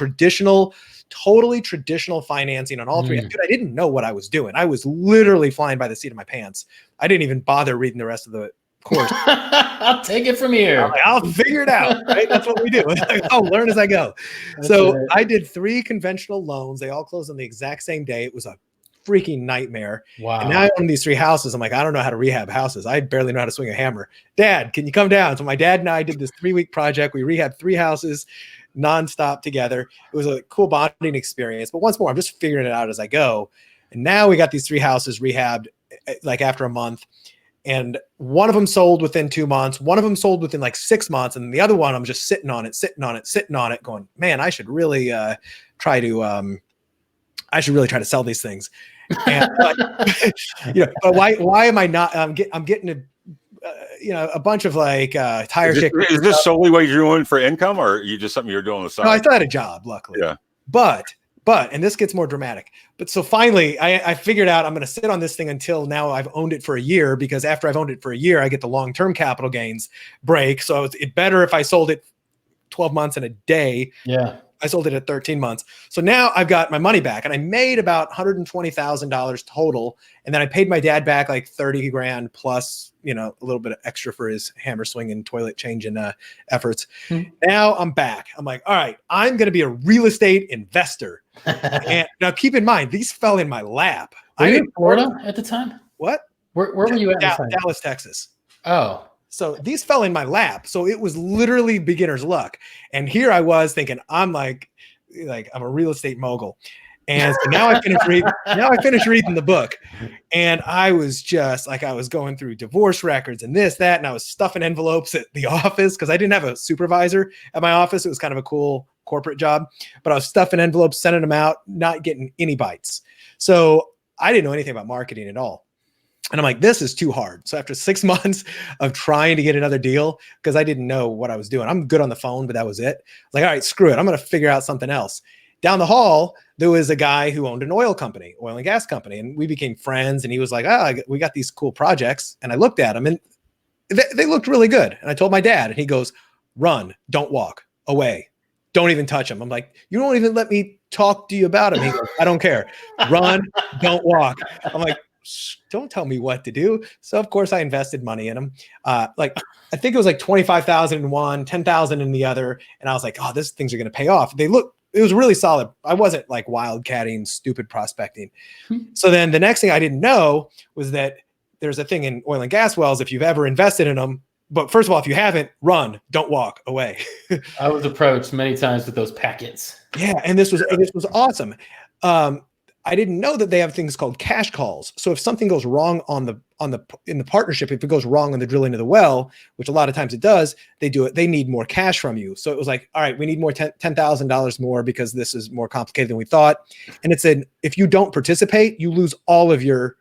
totally traditional financing on all three. Dude, I didn't know what I was doing. I was literally flying by the seat of my pants. I didn't even bother reading the rest of the course. I'll take it from here. I'll figure it out. Right? That's what we do. I'll learn as I go. So I did 3 conventional loans. They all closed on the exact same day. It was a freaking nightmare. Wow. And now I own these 3 houses. I'm like, I don't know how to rehab houses. I barely know how to swing a hammer. Dad, can you come down? So my dad and I did this 3-week project. We rehabbed 3 houses nonstop together. It was a cool bonding experience. But once more, I'm just figuring it out as I go. And now we got these 3 houses rehabbed like after a month. And one of them sold within 2 months. One of them sold within like 6 months. And the other one, I'm just sitting on it going, man, I should really try to sell these things. And, but why am I not? I'm getting a bunch of like tire kickers. Is this solely what you're doing for income, or are you just something you're doing on the side? No, I still had a job, luckily. Yeah. But, and this gets more dramatic, but so finally I figured out I'm going to sit on this thing until now I've owned it for a year, because after I've owned it for a year, I get the long-term capital gains break. So it's better if I sold it 12 months and a day. Yeah. I sold it at 13 months. So now I've got my money back and I made about $120,000 total. And then I paid my dad back like 30 grand plus, a little bit of extra for his hammer swing and toilet changing efforts. Now I'm back. I'm like, all right, I'm going to be a real estate investor. And now keep in mind, these fell in my lap. Were you in Florida at the time? What? Where were you at? Dallas, Texas. Oh. So these fell in my lap. So it was literally beginner's luck. And here I was thinking, I'm like I'm a real estate mogul. And so now I finished reading the book. And I was just like, I was going through divorce records and this, that, and I was stuffing envelopes at the office because I didn't have a supervisor at my office. It was kind of a cool corporate job, but I was stuffing envelopes, sending them out, not getting any bites. So I didn't know anything about marketing at all. And I'm like, this is too hard. So after 6 months of trying to get another deal, because I didn't know what I was doing, I'm good on the phone, but that was it. I was like, all right, screw it. I'm going to figure out something else. Down the hall, there was a guy who owned an oil and gas company. And we became friends. And he was like, we got these cool projects. And I looked at them and they looked really good. And I told my dad and he goes, run, don't walk, away. Don't even touch them. I'm like, you don't even let me talk to you about them. He goes, I don't care. Run, don't walk. I'm like, don't tell me what to do. So of course I invested money in them. I think it was like 25,000 in one, 10,000 in the other. And I was like, oh, these things are going to pay off. It was really solid. I wasn't like wildcatting, stupid prospecting. So then the next thing I didn't know was that there's a thing in oil and gas wells. If you've ever invested in them, but first of all, if you haven't, run, don't walk, away. I was approached many times with those packets. Yeah. And this was awesome. I didn't know that they have things called cash calls. So if something goes wrong in the partnership, if it goes wrong on the drilling of the well, which a lot of times it does, they need more cash from you. So it was like, all right, we need more $10,000 more because this is more complicated than we thought. And it said, if you don't participate, you lose all of your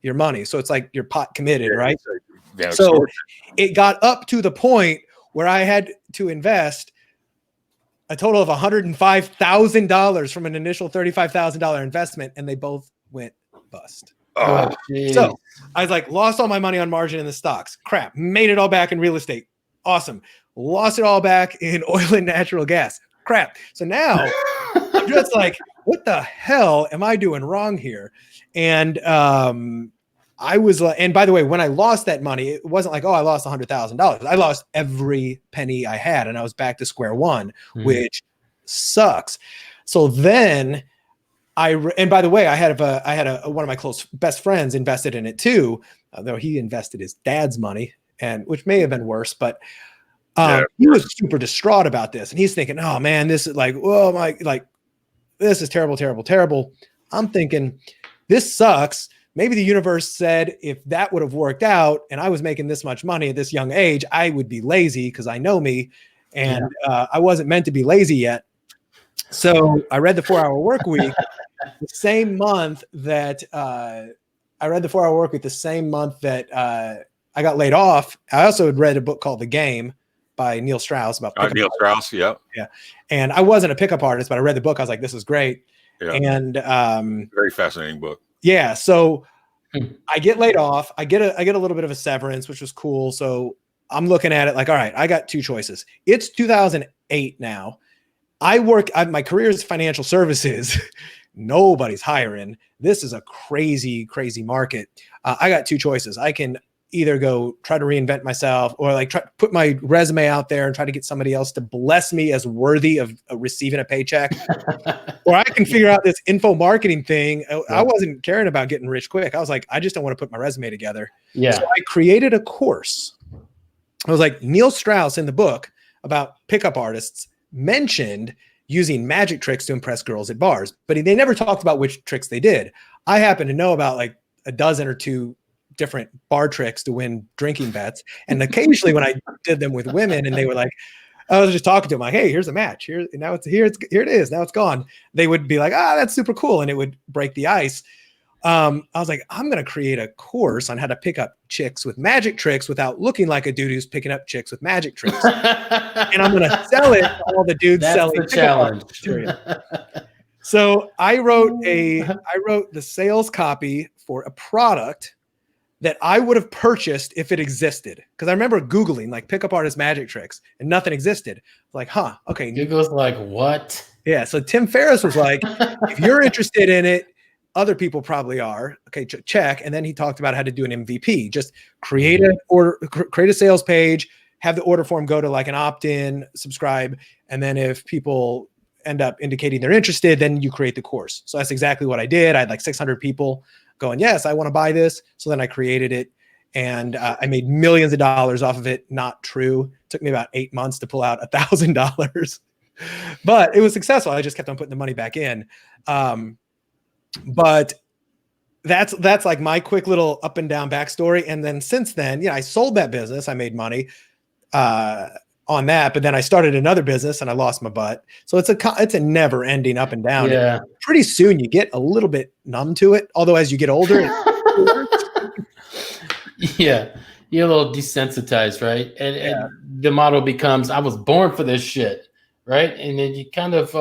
money. So it's like you're pot committed, right? Yeah, so it got up to the point where I had to invest a total of $105,000 from an initial $35,000 investment, and they both went bust. Oh, so I was like, lost all my money on margin in the stocks. Crap. Made it all back in real estate. Awesome. Lost it all back in oil and natural gas. Crap. So now I'm just like, what the hell am I doing wrong here? And I was like, and by the way, when I lost that money, it wasn't like, oh, I lost $100,000. I lost every penny I had and I was back to square one, which sucks. So then and by the way, I had one of my close best friends invested in it too, though he invested his dad's money, and which may have been worse, but he was super distraught about this, and he's thinking, oh man, this is like, oh my, like this is terrible, terrible, terrible. I'm thinking this sucks. Maybe the universe said if that would have worked out and I was making this much money at this young age, I would be lazy because I know me, and I wasn't meant to be lazy yet. So I read the 4-Hour Work Week the same month that I got laid off. I also had read a book called The Game by Neil Strauss about Neil Strauss. Yeah. And I wasn't a pickup artist, but I read the book. I was like, this is great. Yeah. And very fascinating book. Yeah. So I get laid off. I get a little bit of a severance, which was cool. So I'm looking at it like, all right, I got two choices. It's 2008 now. My career is financial services. Nobody's hiring. This is a crazy, crazy market. I got two choices. I can either go try to reinvent myself, or like try to put my resume out there and try to get somebody else to bless me as worthy of receiving a paycheck. Or I can figure out this info marketing thing. I wasn't caring about getting rich quick. I was like, I just don't want to put my resume together. Yeah. So I created a course. I was like, Neil Strauss in the book about pickup artists mentioned using magic tricks to impress girls at bars, but they never talked about which tricks they did. I happen to know about like a dozen or two different bar tricks to win drinking bets. And occasionally when I did them with women and they were like, I was just talking to them like, hey, here's a match here. Now here it is. Now it's gone. They would be like, that's super cool. And it would break the ice. I was like, I'm going to create a course on how to pick up chicks with magic tricks without looking like a dude who's picking up chicks with magic tricks. And I'm going to sell it to all the dudes selling the challenge. So I wrote the sales copy for a product that I would have purchased if it existed. Because I remember Googling like pickup artist magic tricks and nothing existed. Like, okay. Google's like, what? Yeah. So Tim Ferriss was like, if you're interested in it, other people probably are. Okay, check. And then he talked about how to do an MVP. Just create a sales page, have the order form go to like an opt-in, subscribe. And then if people end up indicating they're interested, then you create the course. So that's exactly what I did. I had like 600 people going, yes, I want to buy this. So then I created it, and I made millions of dollars off of it. Not true. It took me about 8 months to pull out $1,000, but it was successful. I just kept on putting the money back in. But that's like my quick little up and down backstory. And then since then, I sold that business. I made money on that, but then I started another business and I lost my butt. So it's a never ending up and down. Yeah. And pretty soon you get a little bit numb to it. Although as you get older, yeah, you're a little desensitized, right? And the motto becomes, I was born for this shit, right? And then you kind of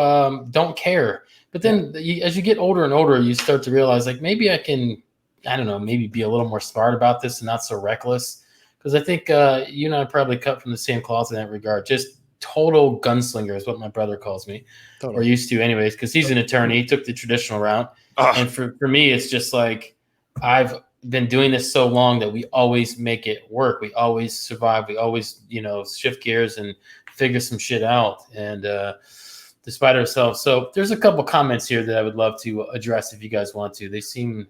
don't care. But then as you get older and older, you start to realize like, maybe I can, I don't know, maybe be a little more smart about this and not so reckless. Because I think you and I probably cut from the same cloth in that regard. Just total gunslinger is what my brother calls me, or used to anyways, because he's an attorney. He took the traditional route. And for me, it's just like I've been doing this so long that we always make it work. We always survive. We always, shift gears and figure some shit out. And despite ourselves. So there's a couple comments here that I would love to address if you guys want to. They seem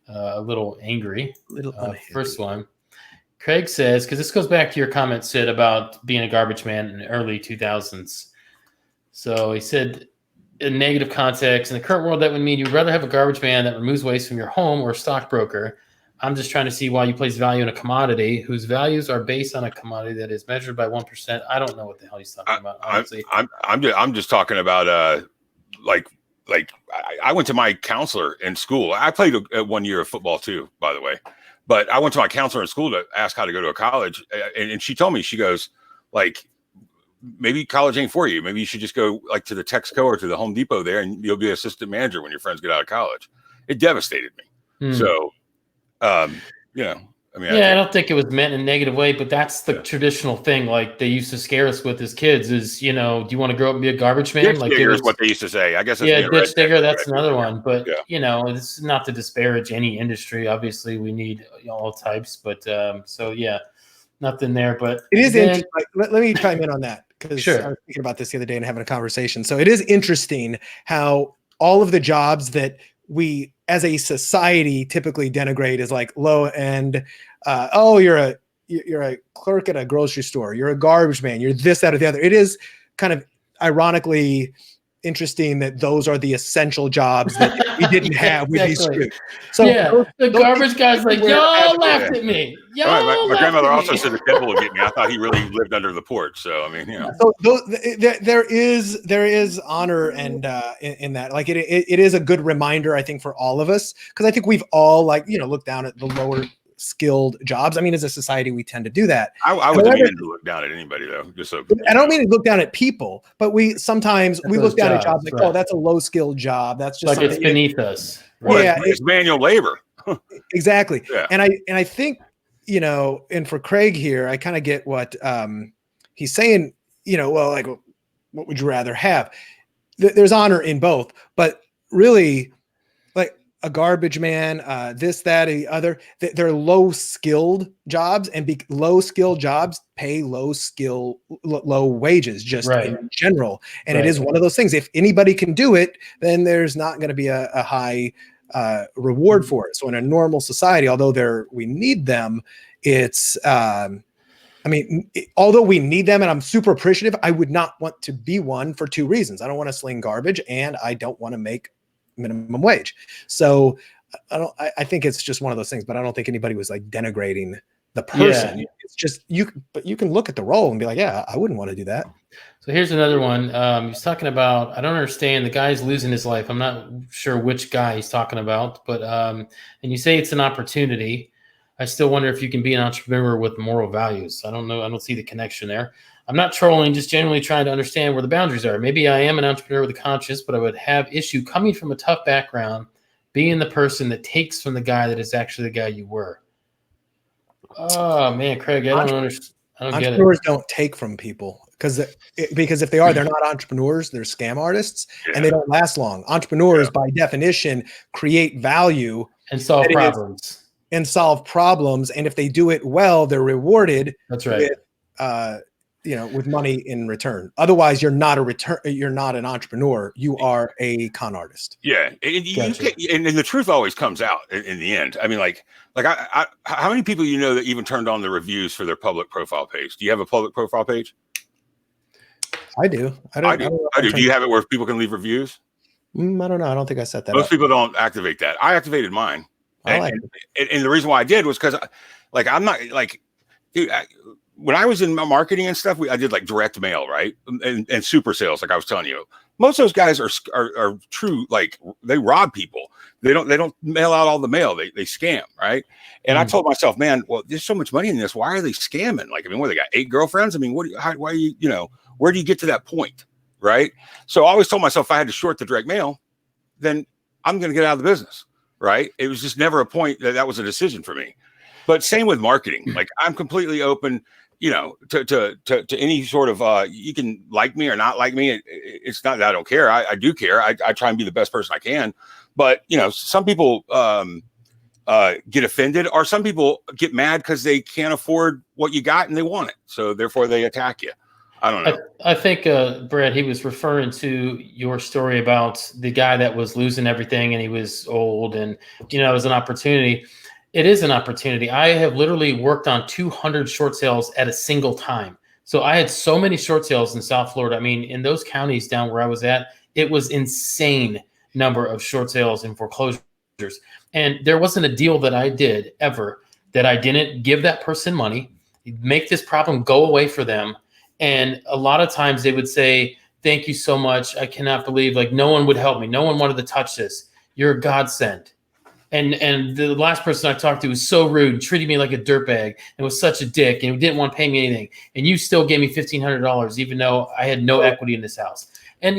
a little angry. First one. Craig says, because this goes back to your comment, Sid, about being a garbage man in the early 2000s. So he said, in negative context, in the current world, that would mean you'd rather have a garbage man that removes waste from your home or a stockbroker. I'm just trying to see why you place value in a commodity whose values are based on a commodity that is measured by 1%. I don't know what the hell he's talking about, honestly. I'm just talking about like I went to my counselor in school. I played 1 year of football too, by the way. But I went to my counselor in school to ask how to go to a college. And she told me, she goes, like, maybe college ain't for you. Maybe you should just go like to the Texaco or to the Home Depot there, and you'll be assistant manager when your friends get out of college. It devastated me. So, I don't think it was meant in a negative way, but that's the traditional thing. Like they used to scare us with as kids is, do you want to grow up and be a garbage man? Ditch like digger is what they used to say. I guess. Ditch digger. That's another one. But it's not to disparage any industry. Obviously, we need all types. But nothing there. But it is interesting. Let me chime in on that because I was thinking about this the other day and having a conversation. So it is interesting how all of the jobs that we as a society typically denigrate as like low end. Oh, you're a clerk at a grocery store. You're a garbage man. You're this, that, or the other. It is kind of ironically interesting that those are the essential jobs that if we didn't have, we'd be screwed. So the garbage guy's like, y'all laughed at me. Y'all my grandmother also said the devil would get me. I thought he really lived under the porch. So I mean, So there is honor and in that. Like it is a good reminder, I think, for all of us, because I think we've all looked down at the lower skilled jobs. I mean, as a society, we tend to do that. I wouldn't mean to look down at anybody though. Just so I don't mean to look down at people, but we sometimes look down at jobs like, oh, that's a low skilled job. That's just like it's beneath us. Well, yeah, it's manual labor. Exactly. Yeah. And I think, and for Craig here, I kind of get what he's saying, well, like, what would you rather have? There's honor in both, but really, like a garbage man, this, that, the other, they're low skilled jobs, and low skilled jobs pay low wages just in general. And it is one of those things. If anybody can do it, then there's not going to be a high reward for it. So in a normal society, although we need them, it's, although we need them and I'm super appreciative, I would not want to be one for two reasons. I don't want to sling garbage and I don't want to make minimum wage. So I think it's just one of those things, but I don't think anybody was like denigrating the person. Yeah. It's just but you can look at the role and be like, yeah, I wouldn't want to do that. So here's another one. He's talking about, I don't understand, the guy's losing his life. I'm not sure which guy he's talking about, but and you say it's an opportunity. I still wonder if you can be an entrepreneur with moral values. I don't know. I don't see the connection there. I'm not trolling, just genuinely trying to understand where the boundaries are. Maybe I am an entrepreneur with a conscience, but I would have issue coming from a tough background, being the person that takes from the guy that is actually the guy you were. Oh man, Craig, I don't understand. I don't get it. Entrepreneurs don't take from people because if they are, they're not entrepreneurs. They're scam artists, and they don't last long. Entrepreneurs, by definition, create value and solve problems. And if they do it well, they're rewarded. That's right. With money in return. Otherwise, you're not an entrepreneur. You are a con artist. Yeah, and the truth always comes out in the end. I mean, like I how many people that even turned on the reviews for their public profile page? Do you have a public profile page? I do. I do. Do you have it where people can leave reviews? I don't know. I don't think I set that Most up. people don't activate that. I activated mine. And the reason why I did was because, I'm not like, dude, when I was in my marketing and stuff, I did like direct mail, right? And super sales, like I was telling you. Most of those guys are true, like they rob people. They don't mail out all the mail. They scam, right? And I told myself, man, well, there's so much money in this. Why are they scamming? Like, what, they got 8 girlfriends? Why are you, where do you get to that point, right? So I always told myself if I had to short the direct mail, then I'm going to get out of the business. Right. It was just never a point that was a decision for me. But same with marketing. Like I'm completely open, to any sort of you can like me or not like me. It's not that I don't care. I do care. I try and be the best person I can. But, some people get offended, or some people get mad because they can't afford what you got and they want it. So therefore they attack you. I don't know. I think, Brett, he was referring to your story about the guy that was losing everything and he was old and, it was an opportunity. It is an opportunity. I have literally worked on 200 short sales at a single time. So I had so many short sales in South Florida. I mean, in those counties down where I was at, it was insane number of short sales and foreclosures. And there wasn't a deal that I did ever that I didn't give that person money, make this problem go away for them. And a lot of times they would say, thank you so much. I cannot believe, like, no one would help me. No one wanted to touch this. You're a godsend. And the last person I talked to was so rude, treated me like a dirtbag and was such a dick and didn't want to pay me anything. And you still gave me $1,500, even though I had no equity in this house. And,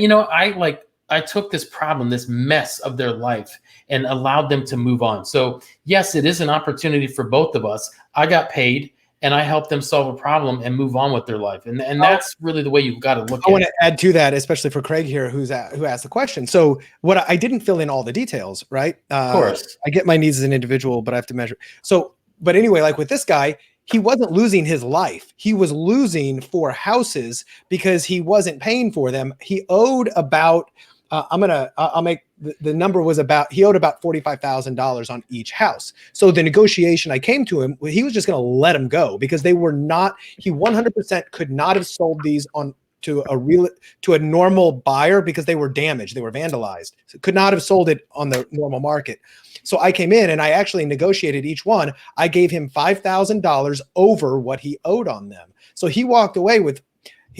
I took this problem, this mess of their life, and allowed them to move on. So yes, it is an opportunity for both of us. I got paid. And I help them solve a problem and move on with their life. And that's really the way you've got to look at it. I want to add to that, especially for Craig here, who asked the question. So I didn't fill in all the details, right? Of course. I get my needs as an individual, but I have to measure. So, but anyway, like with this guy, he wasn't losing his life. He was losing 4 houses because he wasn't paying for them. He owed about, I'll make the number was he owed about $45,000 on each house. So the negotiation, I came to him, he was just going to let him go because he 100% could not have sold these to a normal buyer because they were damaged. They were vandalized. So could not have sold it on the normal market. So I came in and I actually negotiated each one. I gave him $5,000 over what he owed on them. So he walked away with,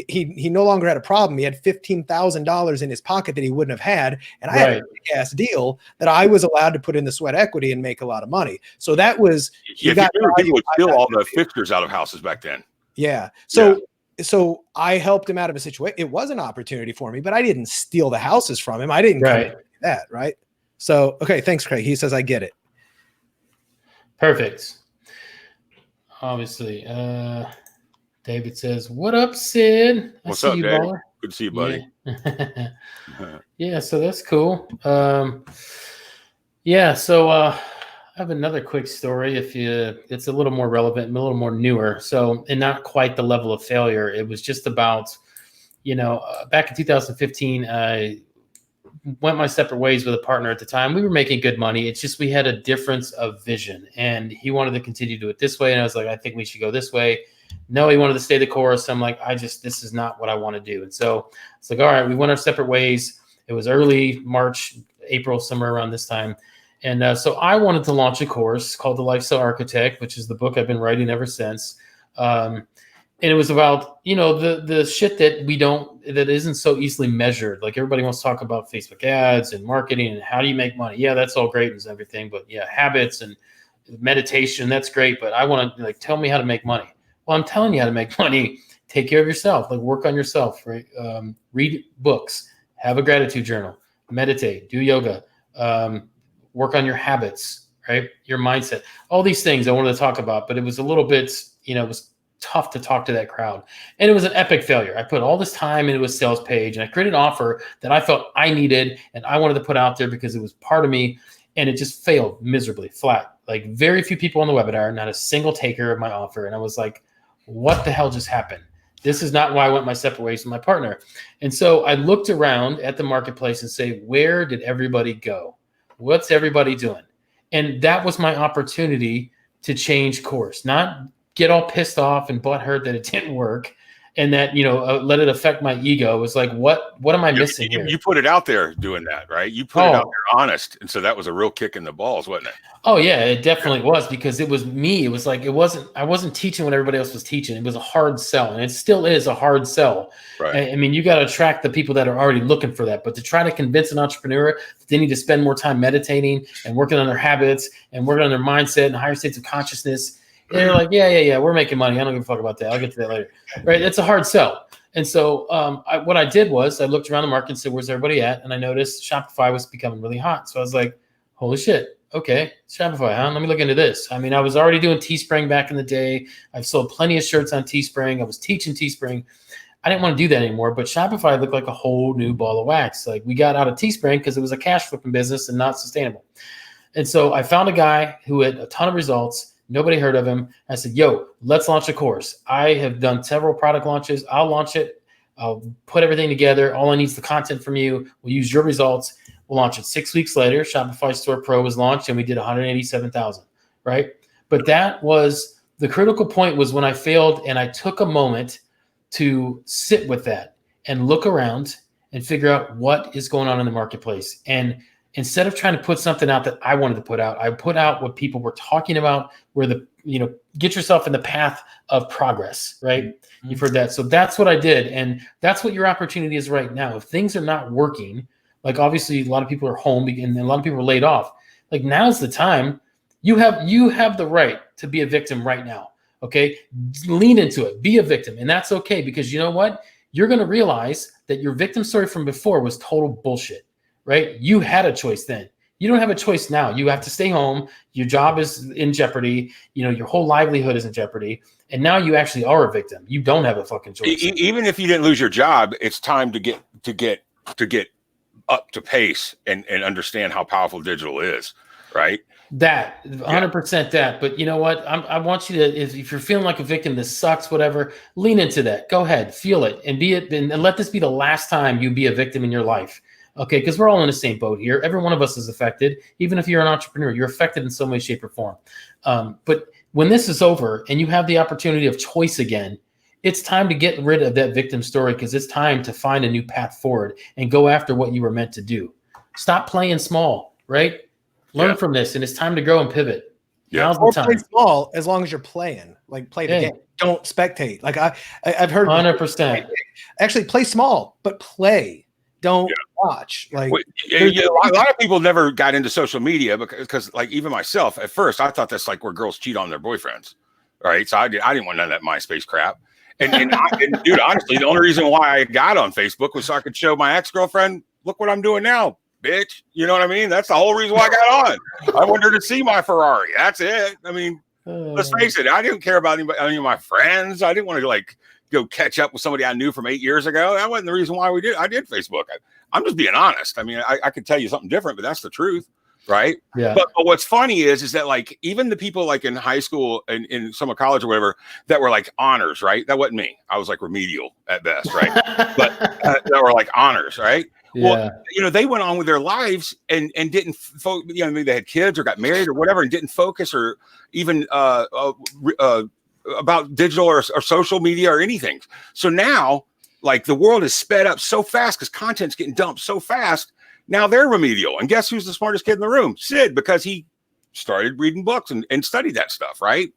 he no longer had a problem. He had $15,000 in his pocket that he wouldn't have had. And I had a big ass deal that I was allowed to put in the sweat equity and make a lot of money. So that was, people would steal all the fixtures out of houses back then. Yeah. So I helped him out of a situation. It was an opportunity for me, but I didn't steal the houses from him. I didn't do that. Right. So, okay. Thanks, Craig. He says, I get it. Perfect. Obviously, David says, "What up, Sid? What's up, Dave? Baller. Good to see you, buddy." Yeah. Yeah, so that's cool. So I have another quick story. It's a little more relevant, a little more newer. So, and not quite the level of failure. It was just about, back in 2015, I went my separate ways with a partner at the time. We were making good money. It's just we had a difference of vision, and he wanted to continue to do it this way, and I was like, I think we should go this way. No, he wanted to stay the course. I'm like, this is not what I want to do. And so it's like, all right, we went our separate ways. It was early March, April, somewhere around this time. And so I wanted to launch a course called The Lifestyle Architect, which is the book I've been writing ever since. And it was about, the shit that isn't so easily measured. Like everybody wants to talk about Facebook ads and marketing and how do you make money? Yeah, that's all great and everything. But yeah, habits and meditation, that's great. But I want to tell me how to make money. Well, I'm telling you how to make money. Take care of yourself, work on yourself, right? Read books, have a gratitude journal, meditate, do yoga, work on your habits, right? Your mindset, all these things I wanted to talk about, but it was a little bit, it was tough to talk to that crowd. And it was an epic failure. I put all this time into a sales page and I created an offer that I felt I needed and I wanted to put out there because it was part of me. And it just failed miserably, flat. Like very few people on the webinar, not a single taker of my offer. And I was like, what the hell just happened? This is not why I went my separate ways with my partner. And so I looked around at the marketplace and say, where did everybody go? What's everybody doing? And that was my opportunity to change course, not get all pissed off and butthurt that it didn't work and that, let it affect my ego. It was like, what am I missing here? You put it out there doing that, right? You put it out there honest. And so that was a real kick in the balls, wasn't it? Oh yeah, it definitely was because it was me. It was like, I wasn't teaching what everybody else was teaching. It was a hard sell and it still is a hard sell. Right. I mean, you got to attract the people that are already looking for that, but to try to convince an entrepreneur that they need to spend more time meditating and working on their habits and working on their mindset and higher states of consciousness. They're like, yeah, we're making money. I don't give a fuck about that. I'll get to that later. Right. It's a hard sell. And so what I did was I looked around the market and said, where's everybody at? And I noticed Shopify was becoming really hot. So I was like, holy shit. Okay. Shopify, huh? Let me look into this. I mean, I was already doing Teespring back in the day. I've sold plenty of shirts on Teespring. I was teaching Teespring. I didn't want to do that anymore, but Shopify looked like a whole new ball of wax. Like we got out of Teespring because it was a cash flipping business and not sustainable. And so I found a guy who had a ton of results. Nobody heard of him. I said, yo, let's launch a course. I have done several product launches. I'll launch it. I'll put everything together. All I need is the content from you. We'll use your results. We'll launch it. 6 weeks later, Shopify Store Pro was launched and we did 187,000, right? But that was the critical point was when I failed and I took a moment to sit with that and look around and figure out what is going on in the marketplace. And instead of trying to put something out that I wanted to put out, I put out what people were talking about, where get yourself in the path of progress, right? Mm-hmm. You've heard that. So that's what I did. And that's what your opportunity is right now. If things are not working, like obviously a lot of people are home and a lot of people are laid off. Like now's the time. You have the right to be a victim right now. Okay. Lean into it, be a victim. And that's okay. Because you know what? You're going to realize that your victim story from before was total bullshit. Right? You had a choice then. You don't have a choice now. You have to stay home. Your job is in jeopardy. Your whole livelihood is in jeopardy. And now you actually are a victim. You don't have a fucking choice. Even if you didn't lose your job, it's time to get up to pace and understand how powerful digital is, right? That 100% that. But you know what? I want you to, if you're feeling like a victim, this sucks, whatever, lean into that. Go ahead, feel it and be it. And let this be the last time you be a victim in your life. Okay, because we're all in the same boat here. Every one of us is affected. Even if you're an entrepreneur, you're affected in some way, shape, or form. But when this is over and you have the opportunity of choice again, it's time to get rid of that victim story, because it's time to find a new path forward and go after what you were meant to do. Stop playing small, right? Learn from this, and it's time to grow and pivot. Now's the time. Play small as long as you're playing. Like, play the game. Don't spectate. Like I've heard 100%. Actually, play small, but play. Don't watch. Like, a lot of people never got into social media because like even myself at first, I thought that's like where girls cheat on their boyfriends, right? So I didn't want none of that MySpace crap. And dude, honestly, the only reason why I got on Facebook was so I could show my ex-girlfriend, look what I'm doing now, bitch. You know what I mean? That's the whole reason why I got on. I wanted her to see my Ferrari. That's it. I mean, let's face it. I didn't care about any of my friends. I didn't want to like go catch up with somebody I knew from 8 years ago. That wasn't the reason why I did Facebook. I'm just being honest. I mean, I could tell you something different, but that's the truth. Right. Yeah. But what's funny is that like even the people like in high school and in some of college or whatever that were like honors, right? That wasn't me. I was like remedial at best, right? But that were like honors, right? Yeah. Well, you know, they went on with their lives and didn't you know, maybe they had kids or got married or whatever and didn't focus or even about digital or social media or anything. So now like the world is sped up so fast because content's getting dumped so fast. Now they're remedial. And guess who's the smartest kid in the room? Sid, because he started reading books and studied that stuff, right?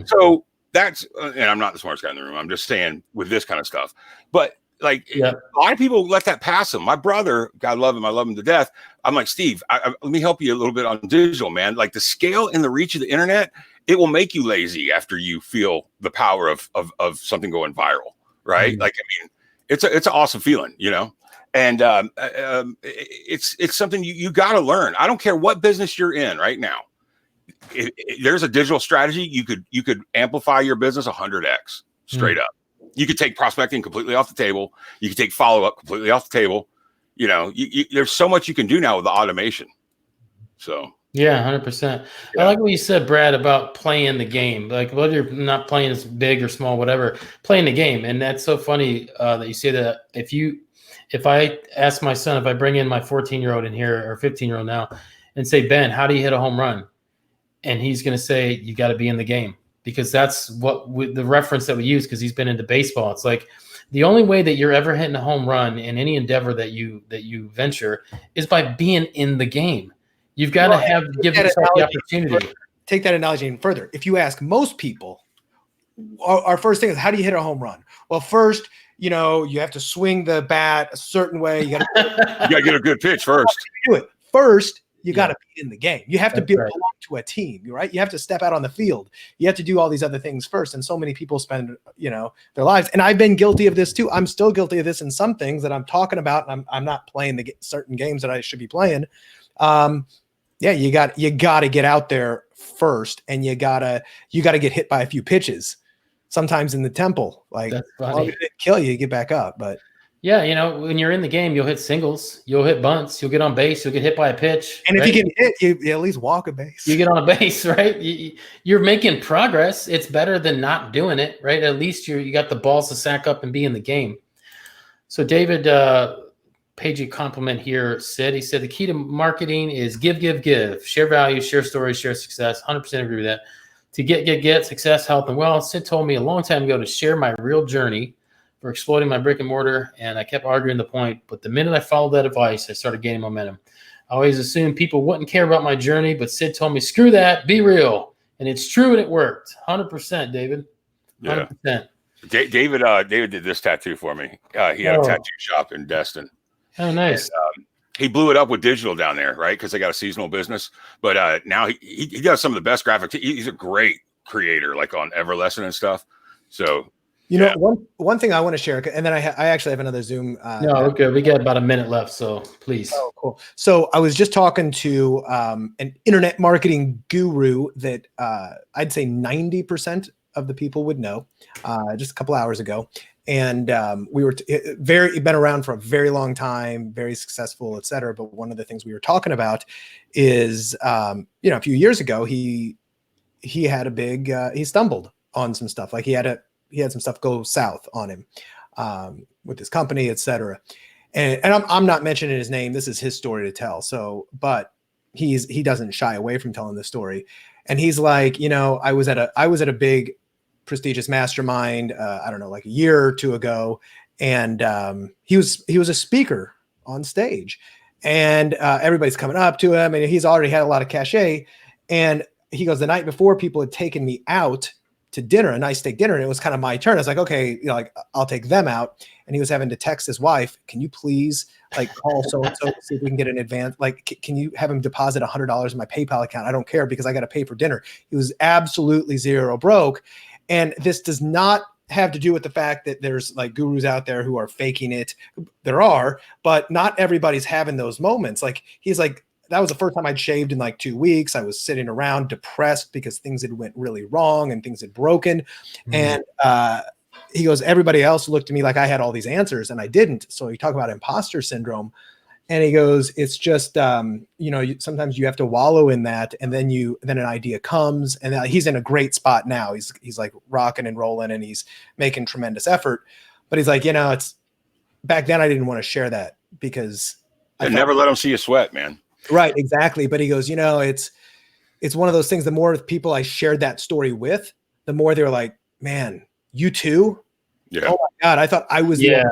So that's, and I'm not the smartest guy in the room. I'm just saying with this kind of stuff. But like a lot of people let that pass them. My brother, God love him, I love him to death. I'm like, Steve, let me help you a little bit on digital, man. Like the scale and the reach of the internet, it will make you lazy after you feel the power of something going viral, right? Like, I mean, it's an awesome feeling, you know? And it's something you got to learn. I don't care what business you're in right now. There's a digital strategy. You could amplify your business 100x straight up. You could take prospecting completely off the table. You could take follow-up completely off the table. You know, there's so much you can do now with the automation. So. Yeah, 100%. I like what you said, Brad, about playing the game. Like whether you're not playing as big or small, whatever, playing the game. And that's so funny that you say that. If I ask my son, if I bring in my 14-year-old in here or 15-year-old now and say, Ben, how do you hit a home run? And he's going to say, you got to be in the game, because that's what the reference that we use, because he's been into baseball. It's like the only way that you're ever hitting a home run in any endeavor that you venture is by being in the game. You've got to give yourself the opportunity. Take that analogy even further. If you ask most people, our first thing is, how do you hit a home run? Well, first, you know, you have to swing the bat a certain way. You got to get a good pitch first. Do it first. You got to be in the game. You have to belong to a team, right? You have to step out on the field. You have to do all these other things first. And so many people spend, you know, their lives. And I've been guilty of this too. I'm still guilty of this in some things that I'm talking about. And I'm not playing the certain games that I should be playing. Yeah, you got to get out there first, and you gotta get hit by a few pitches. Sometimes in the temple, like, well, it didn't kill you, you get back up. But yeah, you know, when you're in the game, you'll hit singles, you'll hit bunts, you'll get on base, you'll get hit by a pitch. And if you get hit, you at least walk a base. You get on a base, right? You're making progress. It's better than not doing it, right? At least you got the balls to sack up and be in the game. So David paid you a compliment here, Sid. He said the key to marketing is give. Share value, share stories, share success. 100% agree with that. To get success, health, and wealth. Sid told me a long time ago to share my real journey for exploiting my brick and mortar, and I kept arguing the point. But the minute I followed that advice, I started gaining momentum. I always assumed people wouldn't care about my journey, but Sid told me, screw that, be real. And it's true, and it worked. 100%, David. 100%. Yeah. David did this tattoo for me. He had a tattoo shop in Destin. Oh, nice. And, he blew it up with digital down there, right? Because they got a seasonal business. But now he does some of the best graphics. He's a great creator, like on Everlesson and stuff. So, you know, one thing I want to share, and then I actually have another Zoom. No, okay, we got about a minute left, so please. Oh, cool. So I was just talking to an internet marketing guru that I'd say 90% of the people would know just a couple hours ago. And we were been around for a very long time, very successful, et cetera. But one of the things we were talking about is, you know, a few years ago, he had a big, he stumbled on some stuff. Like he had some stuff go south on him with his company, et cetera. and I'm not mentioning his name. This is his story to tell. So, but he doesn't shy away from telling the story. And he's like, I was at a big prestigious mastermind, I don't know, like a year or two ago. And he was a speaker on stage, and everybody's coming up to him, and he's already had a lot of cachet. And he goes, the night before, people had taken me out to dinner, a nice steak dinner, and it was kind of my turn. I was like, okay, I'll take them out. And he was having to text his wife, can you please call so-and-so to see if we can get an advance? Can you have him deposit $100 in my PayPal account? I don't care, because I got to pay for dinner. He was absolutely zero broke. And this does not have to do with the fact that there's gurus out there who are faking it. There are, but not everybody's having those moments. He's like, that was the first time I'd shaved in 2 weeks. I was sitting around depressed because things had went really wrong and things had broken. And he goes, everybody else looked at me like I had all these answers, and I didn't. So you talk about imposter syndrome. And he goes, it's just, sometimes you have to wallow in that. And then an idea comes, and he's in a great spot now. He's rocking and rolling, and he's making tremendous effort. But he's like, it's back then I didn't want to share that because I never let them see you sweat, man. Right. Exactly. But he goes, it's one of those things. The more people I shared that story with, the more they're like, man, you too? Yeah. Oh my God. I thought I was. Yeah.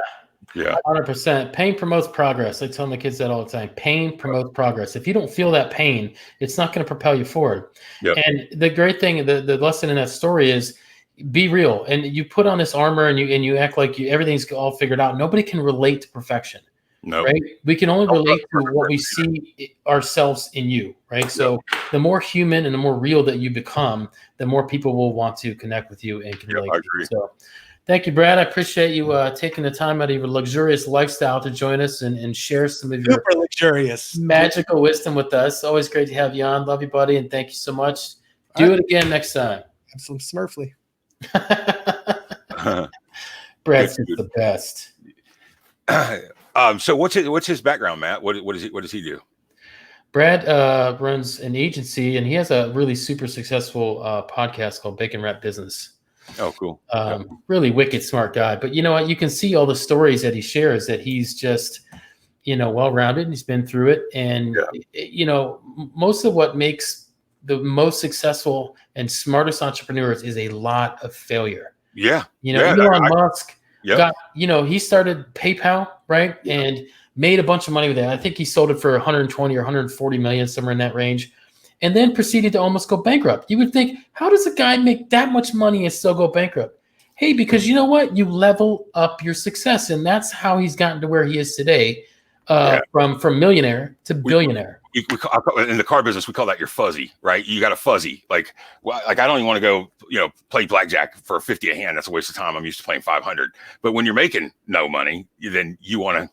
Yeah. 100%. Pain promotes progress. I tell my kids that all the time. Pain promotes progress. If you don't feel that pain, it's not going to propel you forward. Yep. And the great thing, the lesson in that story is be real. And you put on this armor and you act like everything's all figured out. Nobody can relate to perfection. No. Right. We can only relate to what we see ourselves in you. Right. So the more human and the more real that you become, the more people will want to connect with you and can relate to you. So thank you, Brad. I appreciate you taking the time out of your luxurious lifestyle to join us and share some of your super luxurious magical wisdom with us. Always great to have you on. Love you, buddy. And thank you so much. Do it again next time. Have some Smurfly. Brad's just the best. So what's his background, Matt? What does he do? Brad runs an agency, and he has a really super successful podcast called Bacon Wrap Business. Oh, cool. Really wicked smart guy. But you know what? You can see all the stories that he shares that he's just, well-rounded, and he's been through it. And, most of what makes the most successful and smartest entrepreneurs is a lot of failure. Yeah. Elon Musk got, he started PayPal, right? Yeah. And made a bunch of money with that. I think he sold it for 120 or 140 million, somewhere in that range. And then proceeded to almost go bankrupt. You would think, how does a guy make that much money and still go bankrupt? Hey, because you know what? You level up your success. And that's how he's gotten to where he is today, from millionaire to billionaire. In the car business, we call that your fuzzy, right? You got a fuzzy. I don't even want to go, play blackjack for 50 a hand. That's a waste of time. I'm used to playing 500. But when you're making no money, then you want to,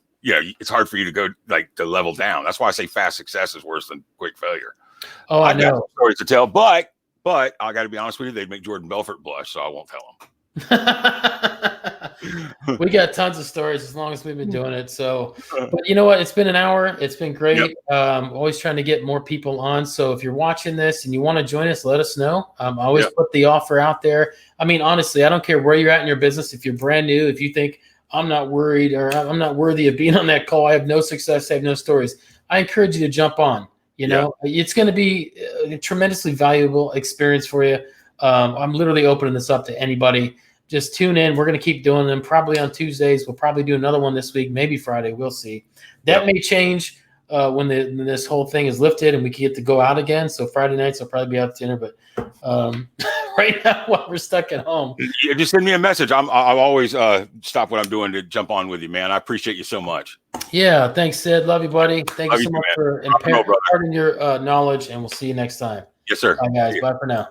it's hard for you to go to level down. That's why I say fast success is worse than quick failure. Oh, I know. Got stories to tell, but I got to be honest with you, they'd make Jordan Belfort blush, so I won't tell them. We got tons of stories as long as we've been doing it. So, but you know what? It's been an hour. It's been great. Yep. Always trying to get more people on. So if you're watching this and you want to join us, let us know. I always put the offer out there. I mean, honestly, I don't care where you're at in your business. If you're brand new, if you think I'm not worried or I'm not worthy of being on that call, I have no success, I have no stories, I encourage you to jump on. It's going to be a tremendously valuable experience for you. I'm literally opening this up to anybody. Just tune in. We're going to keep doing them probably on Tuesdays. We'll probably do another one this week, maybe Friday. We'll see. That may change when this whole thing is lifted and we get to go out again. So Friday nights I'll probably be out to dinner, but right now while we're stuck at home. Yeah, just send me a message. I'll always stop what I'm doing to jump on with you, man. I appreciate you so much. Yeah, thanks, Sid. Love you, buddy. Thank you so much for imparting your knowledge, and we'll see you next time. Yes, sir. Bye, guys. Bye for now.